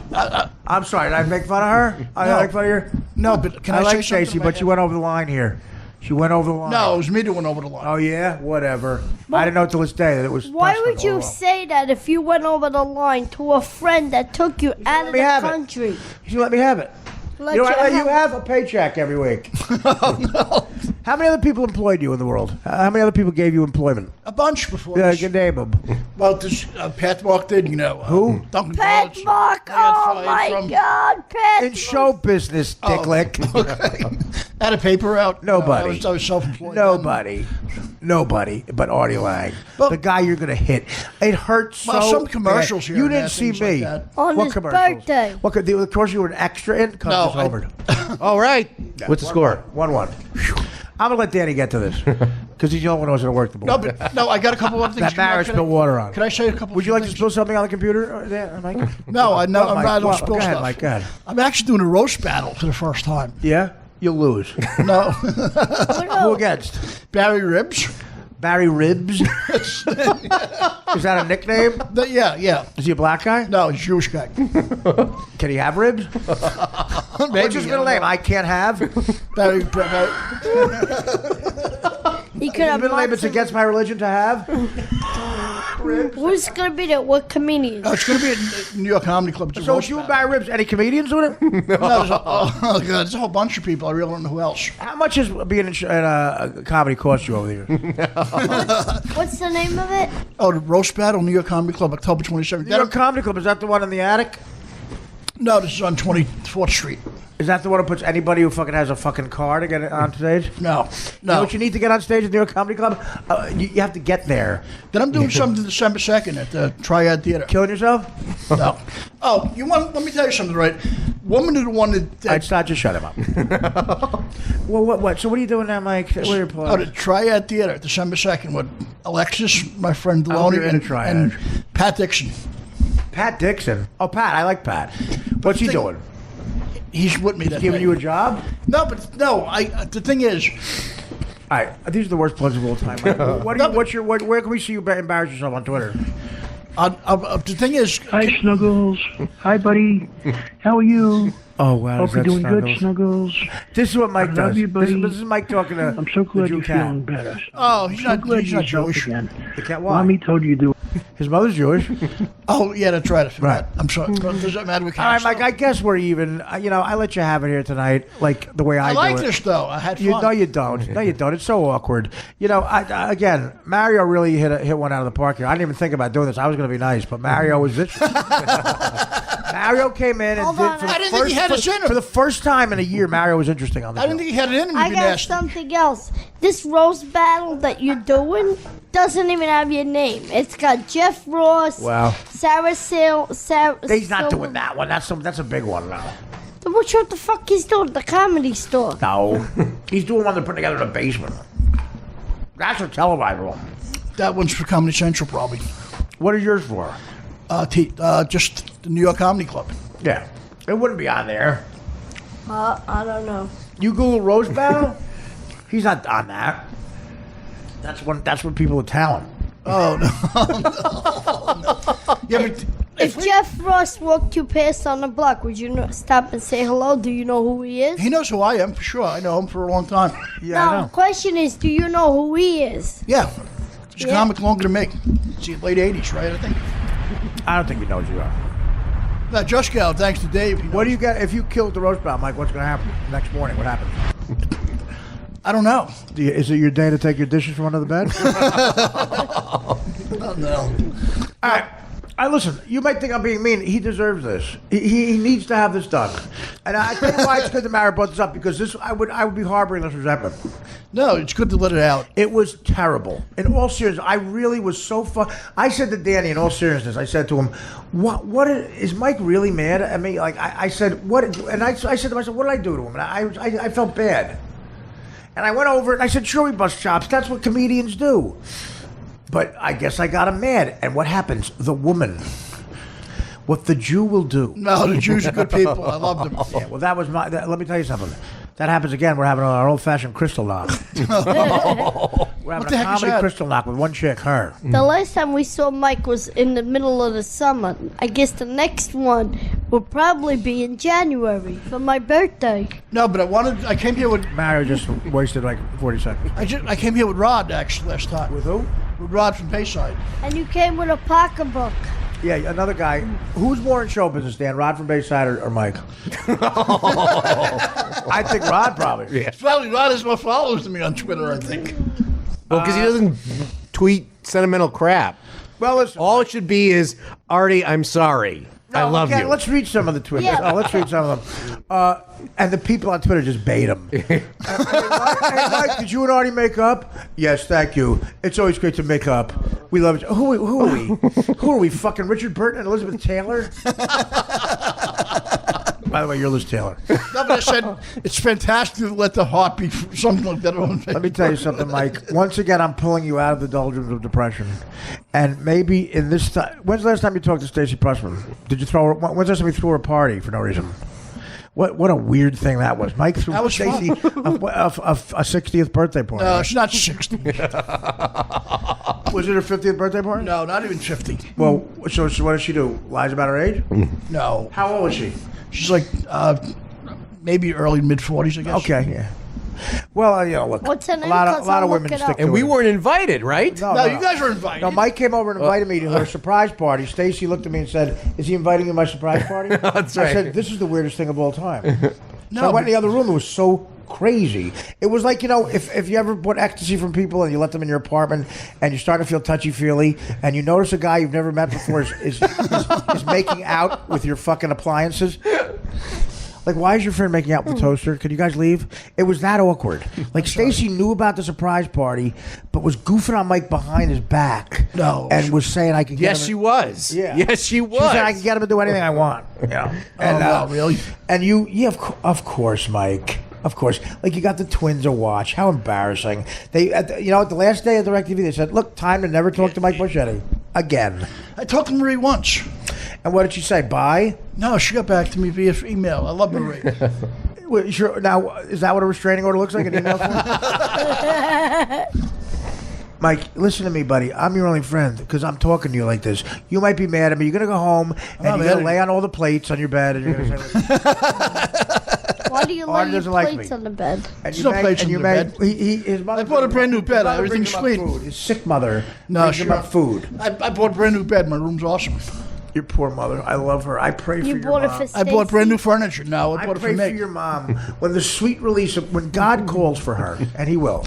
I'm sorry. Did I make fun of her? I No. make fun of her. No, but can I, I say like something Stacey, about but she him? went over the line here. She went over the line. No, it was me that went over the line. Oh yeah, whatever. I didn't know till this day that it was. Why personal. would you say that if you went over the line to a friend that took you out of me the have it. country? You let me have it. Let You know, you I let you have- have a paycheck every week. No. How many other people employed you in the world? How many other people gave you employment? A bunch before. Yeah, this. you name them. Well, this Pat Mark did, you know. Who? Duncan Pat College. Mark, I got oh fired my from- God, Pat In show business, dicklick. Okay. Had a paper out. Nobody. I was self-employed. Nobody but Artie Lang. Well- The guy you're going to hit. It hurts Well, so some commercials bad. here You and didn't there, see things like me. that. On What his commercials? birthday. What, of course you were an extra in? Cut No, this I- over. All right. What's the score? 1-1. I'm going to let Danny get to this. Because he's the only one who knows how to work the board. No, but no, I got a couple other things. That marriage Can I- spilled water on. Can I say a couple? Would you like to things? spill something on the computer, Mike? No, I know. Oh, Mike, I don't well, spill go ahead, stuff. Mike, go ahead. I'm actually doing a roast battle for the first time. Yeah? You'll lose. No, Who against? Barry Ribs. Barry Ribs? Is that a nickname? Yeah. Is he a black guy? No, he's a Jewish guy. Can he have ribs? Maybe. What's his middle name? I can't have. Barry. He could have Middle name, lots it's against my religion to have. Who's gonna be there? What comedian? It's going to be at New York Comedy Club. It's a So roast it's you and battle. Barry Ribs. Any comedians with it? No, there's God, there's a whole bunch of people. I really don't know who else. How much is being in a comedy cost you over the years? What's the name of it? Oh, the roast battle, New York Comedy Club, October 27th. New York Comedy Club, is that the one in the attic? No, this is on 24th Street. Is that the one that puts anybody who fucking has a fucking car to get on stage? No. You know what you need to get on stage at New York Comedy Club? You have to get there. Then I'm doing something December 2nd at the Triad Theater. Killing yourself? No. Oh, let me tell you something, right? Woman is the one that... I'd start to shut him up. Well, what? So what are you doing now, Mike? What are your plans? Oh, the Triad Theater, December 2nd, with Alexis, my friend Deloney, and Pat Dixon. Pat Dixon? Oh, Pat. I like Pat. What's he doing? He's with me that Giving night. you a job? No, the thing is... All right, these are the worst plugs of all time. Mike. Where can we see you embarrass yourself on Twitter? The thing is... Hi, Snuggles. Hi, buddy. How are you? Oh, wow. Hope you're doing good, Snuggles. This is what Mike I does. love you, buddy. This is Mike talking to I'm so glad the Jew you're cat. feeling better. Oh, he's not Jewish again. The cat, why? Mommy told you to do it. His mother's Jewish. Oh, yeah, that's right. Right. I'm sorry. Does that matter? All right, Mike, I guess we're even. I let you have it here tonight, like the way I do like it. this, though. I had fun. No, you don't. No, you don't. It's so awkward. Again, Mario really hit one out of the park here. I didn't even think about doing this. I was going to be nice, but Mario was this. Mario came in and did I didn't think he had us in him. for the first time in a year. Mario was interesting on the I show. didn't think he had it in him. I got something else. This roast battle that you're doing doesn't even have your name. It's got Jeff Ross. Wow. Sarah He's not doing that one. That's a big one now. What the fuck he's doing at the Comedy Store? No, he's doing one they're putting together in the basement. That's a televised one. That one's for Comedy Central, probably. What is yours for? Just the New York Comedy Club. Yeah, it wouldn't be on there. I don't know. You Google roast battle? He's not on that. That's what people with talent. Oh no. Yeah, but If Jeff Ross walked you past on the block, would you stop and say hello? Do you know who he is? he knows who I am for sure. I know him for a long time. Yeah, I No, know. the question is, do you know who he is? Yeah, he's a Yeah. comic longer than me. It's the late '80s, right? I think. I don't think he knows who you are. Just Gal, thanks to Dave. What do you get if you killed the roast battle, Mike? What's going to happen next morning? What happens? I don't know. Is it your day to take your dishes from under the bed? No. All right. Listen, you might think I'm being mean. He deserves this. He needs to have this done. And I tell you why it's good that Mara brought this up, because this I would be harboring this resentment. No, it's good to let it out. It was terrible. In all seriousness, I really was so I said to Danny, in all seriousness, I said to him, "What is Mike really mad at me?" Like I said, "What?" And I said to myself, "What did I do to him?" And I felt bad. And I went over and I said, "Sure, we bust chops. That's what comedians do." But I guess I got him mad. And what happens? The woman. What the Jew will do. No, the Jews are good people. I love them. Yeah, well, that was let me tell you something. That happens again. We're having our old-fashioned crystal knock. We're having the a heck is comedy that? crystal knock with one chick, her. The last time we saw Mike was in the middle of the summer. I guess the next one will probably be in January for my birthday. No, but I came here with Mario just wasted like 40 seconds. I came here with Rod actually last time. With who? With Rod from Bayside. And you came with a pocketbook. Yeah, another guy. Who's more in show business, Dan? Rod from Bayside or Mike? I think Rod probably. Yeah. Probably Rod has more followers than me on Twitter, I think. Well, because he doesn't tweet sentimental crap. Well, listen. All it should be is, Artie, I'm sorry. I love you. Let's read some of the Twitter. Yeah. Let's read some of them. And the people on Twitter just bait him. Hey, Mike, did you and Artie make up? Yes, thank you. It's always great to make up. We love it. Who are we? Who are we? Fucking Richard Burton and Elizabeth Taylor? By the way, you're Liz Taylor. No, but I said it's fantastic to let the heart be something like that on Let me tell you something, Mike. Once again, I'm pulling you out of the doldrums of depression. And maybe in this time... When's the last time you talked to Stacey Pressman? When's the last time you threw her a party for no reason? What a weird thing that was. Mike threw Stacy a 60th birthday party. No, she's not 60. Was it her 50th birthday party? No, not even 50. Well, so what does she do? Lies about her age? No. How old is she? She's like maybe early mid-40s, I guess. Okay, yeah. Well, look, What's her name? a lot I'll of look women it stick up. to And we it. weren't invited, right? No, you guys were invited. No, Mike came over and invited me to her surprise party. Stacy looked at me and said, "Is he inviting you to my surprise party?" That's I right. said, "This is the weirdest thing of all time." No, So I went in the other room. It was so crazy. It was like, if you ever bought ecstasy from people and you let them in your apartment and you start to feel touchy-feely and you notice a guy you've never met before is making out with your fucking appliances. Like, why is your friend making out with the toaster? Can you guys leave? It was that awkward. Like, Stacy knew about the surprise party, but was goofing on Mike behind his back. No. And was saying I could get Yes, him. she was. Yeah. Yes, she was. She said I can get him to do anything I want. And, no, really? And of course, Mike. Of course. Like, you got the twins to watch. How embarrassing. They, at the last day of DirecTV, they said, look, time to never talk to Mike Bocchetti again. I talked to Marie once. And what did she say? Bye? No, she got back to me via email. I love Marie. Well, sure. Now, is that what a restraining order looks like? An email form? Mike, listen to me, buddy. I'm your only friend because I'm talking to you like this. You might be mad at me. You're going to go home and you're going to lay on all the plates on your bed and you're going to say, Why do you lay your doesn't like plates me. on the bed? and There's no plates on the bed. His mother I bought a brand new bed. his mother Everything's brings him up clean. food. His sick mother No, brings him sure. up food. I bought a brand new bed. My room's awesome. Your poor mother. I love her. I pray for You your bought it mom. for I bought brand new Stacy? furniture. No, I I bought it for pray me. for your mom when the sweet release of when God calls for her, and He will.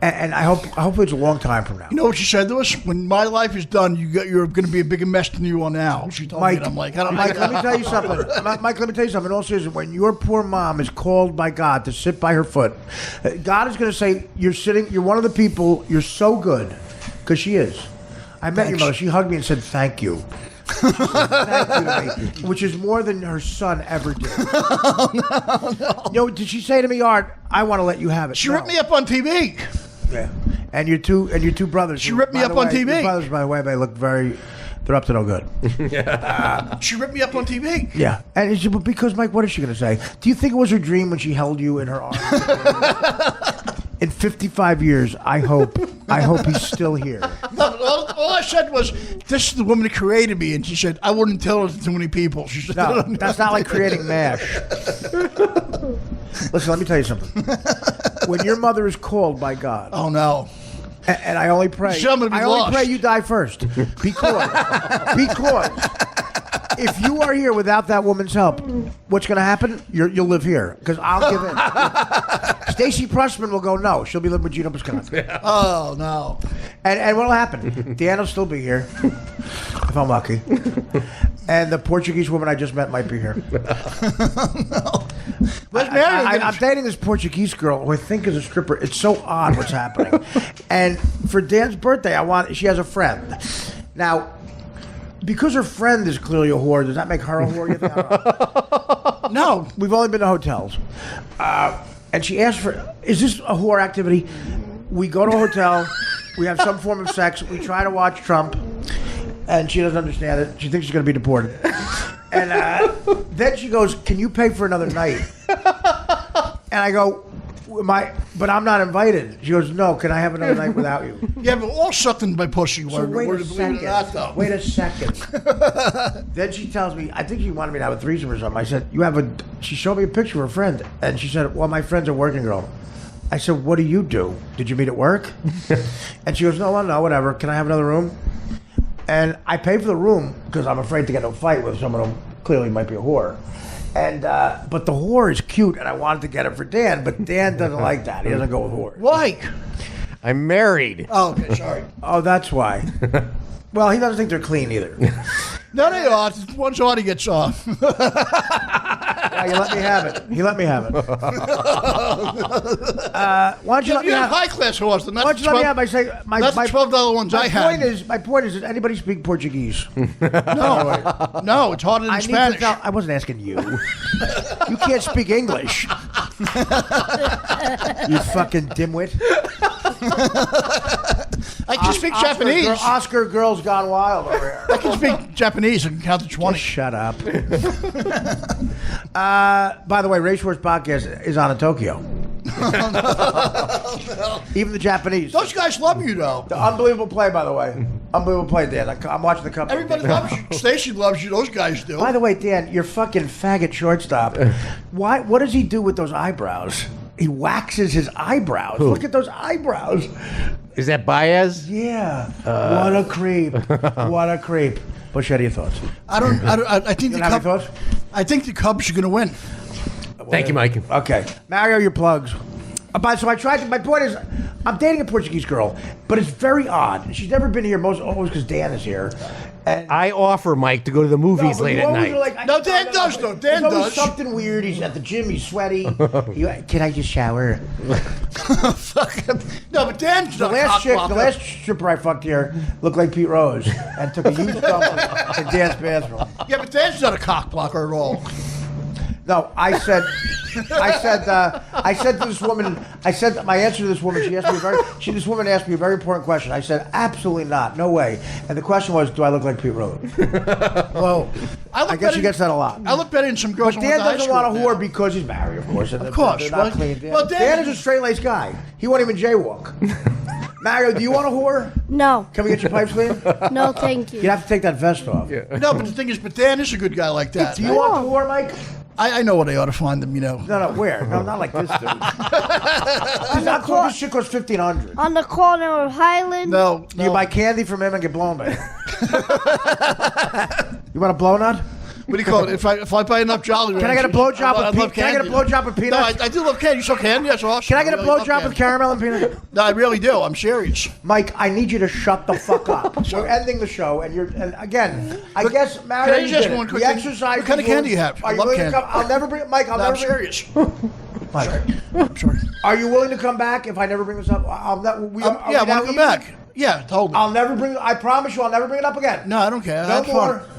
And I hope it's a long time from now. You know what she said to us? When my life is done, you're going to be a bigger mess than you are now. She told me, Mike, and I'm like, I don't Mike, like let me tell you something. Mike, let me tell you something. In all seriousness, when your poor mom is called by God to sit by her foot, God is going to say, you're one of the people, you're so good, because she is. I met your mother. She hugged me and said, thank you. She said, thank you to me, which is more than her son ever did. No. Did she say to me, Art, I want to let you have it? She ripped me up on TV. Yeah. And your two brothers. She ripped me up on TV. Your brothers, by the way, they look they're up to no good. She ripped me up on TV. Yeah. And because, Mike, what is she going to say? Do you think it was her dream when she held you in her arms? In 55 years, I hope he's still here. No, all I said was, this is the woman that created me. And she said, I wouldn't tell it to too many people. She said, No, that's not like creating MASH. Listen, let me tell you something. When your mother is called by God, Oh, no. and I only pray, I'm gonna be I only lost. pray you die first, because if you are here without that woman's help, what's going to happen? You'll live here because I'll give in. Stacy Pressman will go no. She'll be living with Gino Bisconti. Oh, no. And what'll happen? Dan will still be here if I'm lucky, and the Portuguese woman I just met might be here. I'm dating this Portuguese girl who I think is a stripper. It's so odd what's happening. And for Dan's birthday, she has a friend. Now, because her friend is clearly a whore, does that make her a whore? You think? No. We've only been to hotels. And she asked for, is this a whore activity? We go to a hotel. We have some form of sex. We try to watch Trump. And she doesn't understand it. She thinks she's going to be deported. And then she goes, can you pay for another night? And I go, but I'm not invited. She goes, no, can I have another night without you? Yeah, but all sucked in my pussy. So wait a second. Then she tells me, I think she wanted me to have a threesome or something. I said, she showed me a picture of her friend. And she said, well, my friend's a working girl. I said, what do you do? Did you meet at work? And she goes, no, whatever. Can I have another room? And I pay for the room because I'm afraid to get in a fight with someone who clearly might be a whore. And but the whore is cute, and I wanted to get it for Dan, but Dan doesn't like that. He doesn't go with whores. Why? I'm married. Oh, okay, sorry. Oh, that's why. Well, he doesn't think they're clean either. No, they are. Once Artie gets off. Yeah, you let me have it. He let me have it. Why don't you let me You're a have high-class horse. Why don't you let me have? I say my That's the $12 ones I had. My point is, does anybody speak Portuguese? No, it's harder than Spanish. I wasn't asking you. You can't speak English. You fucking dimwit. I can speak Japanese. Oscar Girls Gone Wild over here. I can speak Japanese. I can count to 20. Just shut up. By the way, Race Wars Podcast is on in Tokyo. Even the Japanese. Those guys love you, though. The unbelievable play, by the way. Unbelievable play, Dan. I'm watching the cup. Everybody loves you. Stacy loves you. Those guys do. By the way, Dan, you're fucking faggot shortstop. Why? What does he do with those eyebrows? He waxes his eyebrows. Who? Look at those eyebrows. Is that Baez? Yeah. What a creep. What a creep. What's your thoughts? I think I think the Cubs are going to win. Thank you, Mike. Okay. Mario, your plugs. So I tried to, my point is, I'm dating a Portuguese girl, but it's very odd. She's never been here, always because Dan is here. And I offer Mike to go to the movies late at night. No, Dan does, though. Dan does. Something weird. He's at the gym. He's sweaty. Can I just shower? No, but Dan's the last stripper I fucked here looked like Pete Rose and took a huge dump in Dan's bathroom. Yeah, but Dan's not a cock blocker at all. No, I said to this woman, my answer to this woman, this woman asked me a very important question. I said, absolutely not, no way. And the question was, do I look like Pete Rose? Well, I guess she gets that a lot. I look better than some girls. But Dan doesn't want a whore because he's married, of course. Of course. They're not clean. Dan is a straight-laced guy. He won't even jaywalk. Mario, do you want a whore? No. Can we get your pipes clean? No, thank you. You'd have to take that vest off. Yeah. No, but the thing is, Dan is a good guy like that. Do you want a whore, Mike? I know where they ought to find them, you know. No, where? No, not like this dude. This shit costs $1,500. On the corner of Highland. No. You buy candy from him and get blown by him. You want a blow nut? What do you call it? If I buy enough Jolly Ranchers, Can I get a blowjob with Can I get a blowjob with peanuts? No, I do love candy. You so candy? That's awesome. Can I get a really love blowjob with caramel and peanuts? No, I really do. I'm serious. Mike, I need you to shut the fuck up. We're ending the show, and again, I guess Mario. Can I just ask one quick thing? Exercise. What kind of candy you have? Are I you love willing candy. to come? I'll never bring Mike. I'm serious. Mike, I'm sorry. are you willing to come back if I never bring this up? I want to come back. Yeah, totally. I'll never bring. I promise you, I'll never bring it up again. No, I don't care. No more. Fun.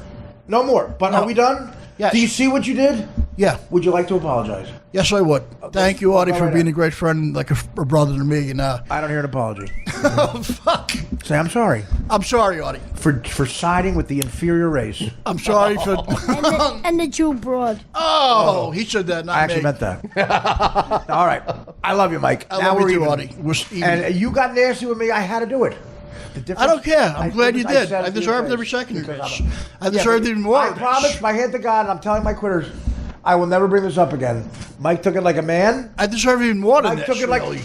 No more. But No. are we done? Yes. Do you see what you did? Yeah. Would you like to apologize? Yes, I would. Thank you, Artie, Go for right being ahead. a great friend, like a brother to me. And I don't hear an apology. oh fuck! Say I'm sorry I'm sorry, Artie. for siding with the inferior race. I'm sorry for. And the Jew broad. Oh, he said that. Not I actually me. meant that. All right. I love you, Mike. I now love we're you too, even. Artie. We're even. And you got nasty with me. I had to do it. I don't care. I'm glad you did. said it I to your deserved face every second of because this. I deserved even more. I promise, my hand to God, and I'm telling my quitters, I will never bring this up again. Mike took it like a man. I deserve even more than Mike this. took it like really.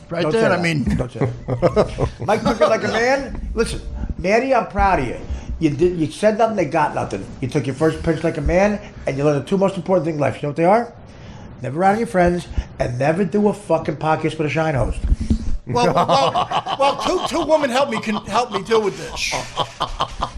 Right Don't there. say I that. mean, Don't say that. Mike took it like a man. Listen, Manny, I'm proud of you. You said nothing, they got nothing. You took your first pitch like a man, and you learned the two most important things in life. You know what they are? Never rat on your friends, and never do a fucking podcast with a shine host. well, two women help me deal with this.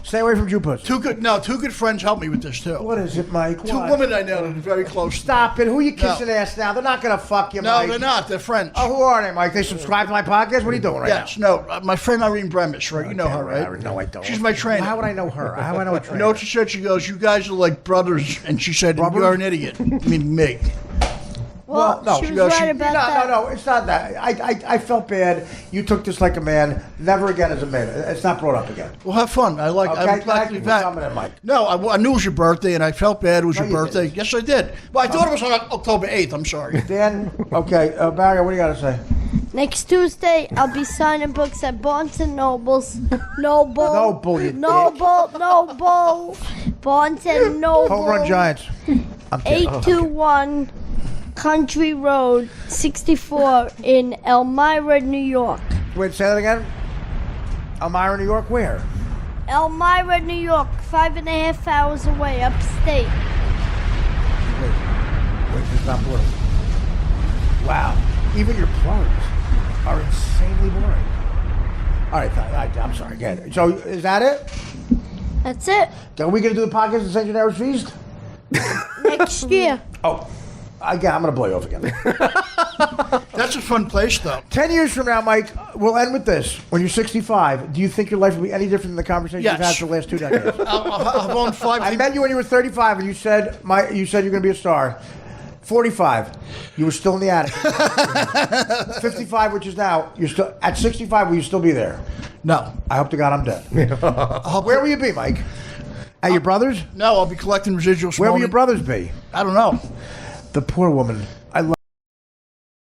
Stay away from Jew puss. Two good friends help me with this too. What is it, Mike? Two What? women I know that are very close. Stop it. Who are you kissing ass now? They're not going to fuck you, No, Mike. they're not. They're friends. Oh, who are they, Mike? They subscribe to my podcast? What are you doing right Yes, no. My friend Irene Bremis, right? You know her, right? No, I don't. She's my trainer. How would I know her? How would I know a trainer? You know what she said? She goes, "You guys are like brothers," and she said, Brothers? "You're an idiot." I mean, me. Well, no, she she was goes, right about that. No, it's not that. I felt bad. You took this like a man. Never again as a man. It's not brought up again. Well, have fun. I'm glad to be back. Mike. No, I knew it was your birthday, and I felt bad it was your you birthday. didn't. Yes, I did. Well, I thought it was on October 8th. I'm sorry. Dan, okay. Mario, what do you got to say? Next Tuesday, I'll be signing books at Barnes and Nobles. Noble. Noble, you Noble. Barnes and Noble. Home Run Giants. I'm kidding. 821 Country Road, 64 in Elmira, New York. Wait, say that again? Elmira, New York, where? Elmira, New York, 5.5 hours away, upstate. Wait, it's not boring. Wow. Even your plugs are insanely boring. All right, I'm sorry. Again. So, is that it? That's it. Are we going to do the podcast at St. Genera's Feast? Next year. Oh, again, I'm going to blow you off again. That's a fun place, though. 10 years from now, Mike, we'll end with this. When you're 65, do you think your life will be any different than the conversation Yes. you've had for the last 2 decades? I've owned 5. I met you when you were 35, and you said you're going to be a star. 45, you were still in the attic. 55, which is now, you're still at 65. Will you still be there? No. I hope to God I'm dead. Where will you be, Mike? At your brother's? No, I'll be collecting residuals. Where will your brothers be? I don't know. The poor woman. I love